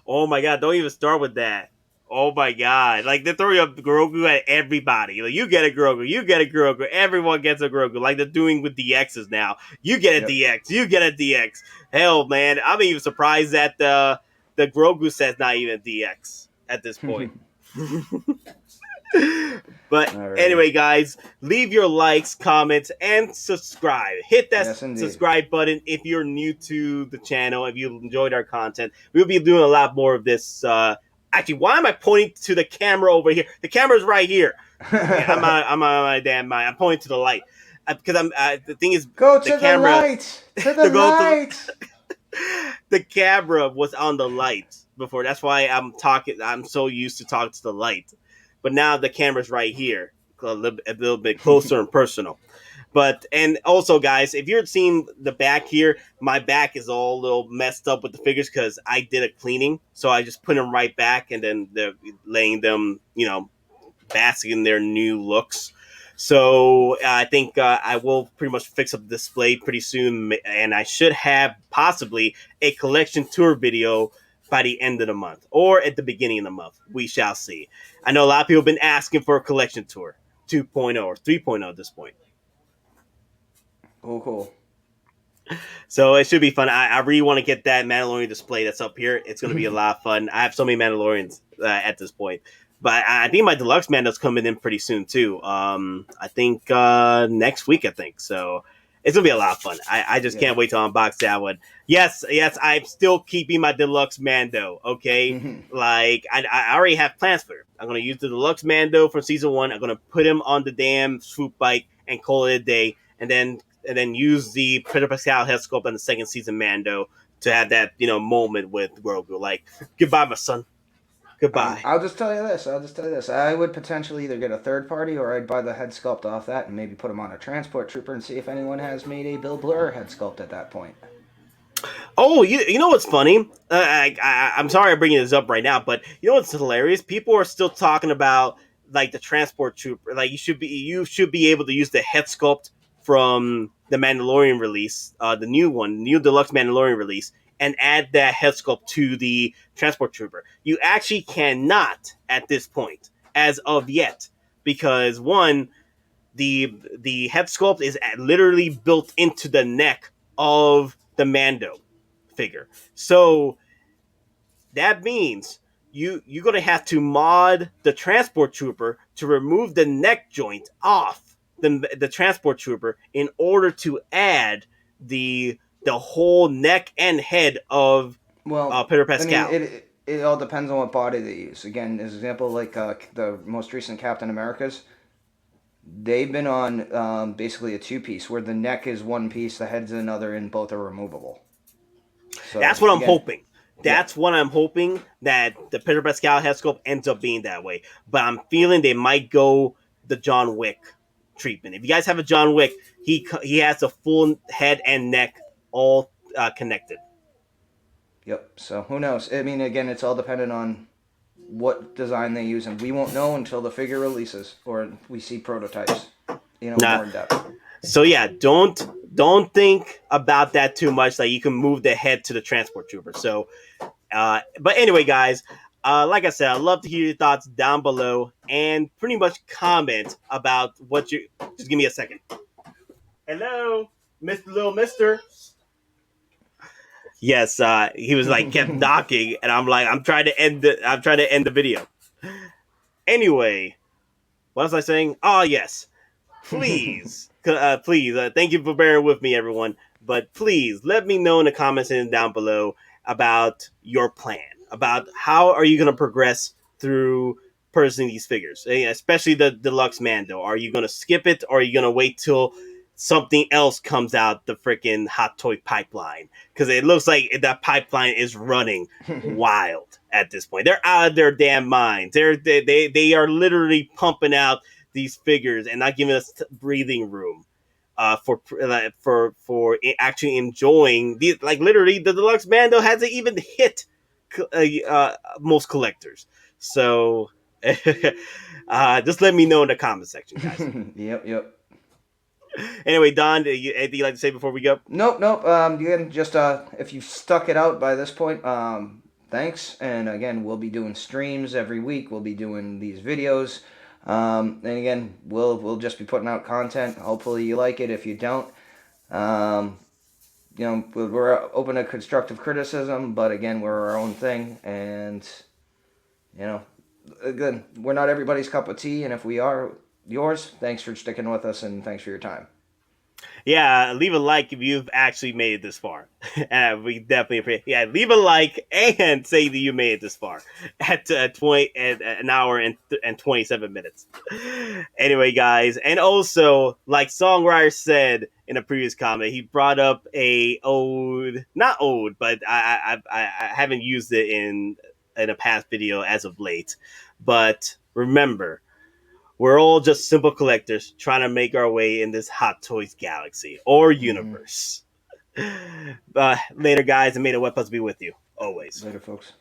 Oh my god! Don't even start with that. Oh my god! Like they're throwing up Grogu at everybody. Like you get a Grogu, you get a Grogu, everyone gets a Grogu. Like they're doing with DXs now. You get a DX, you get a DX. Hell, man, I'm even surprised that the Grogu set's not even DX at this point. But anyway, guys, leave your likes, comments, and subscribe. Hit that subscribe button if you're new to the channel. If you enjoyed our content, we'll be doing a lot more of this. Actually, why am I pointing to the camera over here? The camera's right here. I'm on my damn mind. I'm pointing to the light because the thing is, go to the light. To the light. The camera was on the light before. That's why I'm talking. I'm so used to talking to the light. But now the camera's right here, a little bit closer and personal. But, and also, guys, if you're seeing the back here, my back is all a little messed up with the figures because I did a cleaning. So I just put them right back, and then they're laying them, basking in their new looks. So I think I will pretty much fix up the display pretty soon, and I should have possibly a collection tour video by the end of the month or at the beginning of the month. We shall see. I know a lot of people have been asking for a collection tour 2.0 or 3.0 at this point. Cool. So it should be fun. I really want to get that Mandalorian display that's up here. It's going to be a lot of fun. I have so many Mandalorians at this point. But I think my deluxe Mando's coming in pretty soon too. I think next week, I think. So it's going to be a lot of fun. I just can't wait to unbox that one. Yes, I'm still keeping my deluxe Mando, okay? Like, I already have plans for it. I'm going to use the deluxe Mando from season 1. I'm going to put him on the damn swoop bike and call it a day. And then use the Pedro Pascal head sculpt on the second season Mando to have that, moment with Grogu. Like, goodbye, my son. Goodbye. I'll just tell you this. I would potentially either get a third party or I'd buy the head sculpt off that and maybe put him on a transport trooper and see if anyone has made a Bill Blur head sculpt at that point. Oh, you know what's funny? I'm sorry I'm bringing this up right now, but you know what's hilarious? People are still talking about like the transport trooper. Like you should be able to use the head sculpt from the Mandalorian release, the new one, new deluxe Mandalorian release, and add that head sculpt to the transport trooper. You actually cannot at this point, as of yet, because one, the head sculpt is literally built into the neck of the Mando figure. So that means you're gonna have to mod the transport trooper to remove the neck joint off the transport trooper in order to add the whole neck and head of Well, Pedro I mean, Pascal. it all depends on what body they use. Again, as an example, like the most recent Captain Americas, they've been on basically a two-piece where the neck is one piece, the head's another, and both are removable. So That's what I'm again, hoping. yeah. That's what I'm hoping, that the Pedro Pascal head sculpt ends up being that way. But I'm feeling they might go the John Wick treatment. If you guys have a John Wick, he has the full head and neck all connected. Yep. So who knows? I mean, again, it's all dependent on what design they use, and we won't know until the figure releases or we see prototypes, Nah. more in depth. So yeah, don't think about that too much. Like you can move the head to the transport trooper. So, but anyway, guys, like I said, I'd love to hear your thoughts down below and pretty much comment about what you. Just give me a second. Hello, Mr. Little Mister. Yes, he was like kept knocking, and I'm like, I'm trying to end the video. Anyway, what was I saying? Oh yes, please, thank you for bearing with me, everyone. But please let me know in the comments and down below about your plan, about how are you going to progress through purchasing these figures, especially the deluxe Mando. Are you going to skip it, or are you going to wait till something else comes out the freaking hot toy pipeline? Because it looks like that pipeline is running wild at this point. They're out of their damn minds. They are literally pumping out these figures and not giving us breathing room for actually enjoying these. Like literally, the deluxe Mando hasn't even hit most collectors. So just let me know in the comment section, guys. Yep. Anyway, Don, anything you'd like to say before we go? Nope. You can just if you stuck it out by this point, thanks. And again, we'll be doing streams every week. We'll be doing these videos. And again, we'll just be putting out content. Hopefully you like it. If you don't, we're open to constructive criticism, but again, we're our own thing, and again, we're not everybody's cup of tea, and if we are yours, thanks for sticking with us, and thanks for your time. Yeah, leave a like if you've actually made it this far. And we definitely appreciate. Yeah, leave a like and say that you made it this far at 20 at an hour and 27 minutes. Anyway, guys, and also like Songwriter said in a previous comment, he brought up a ode, not ode, but I haven't used it in a past video as of late. But remember, we're all just simple collectors trying to make our way in this Hot Toys galaxy or universe. Later, guys, and may the weapons be with you always. Later, folks.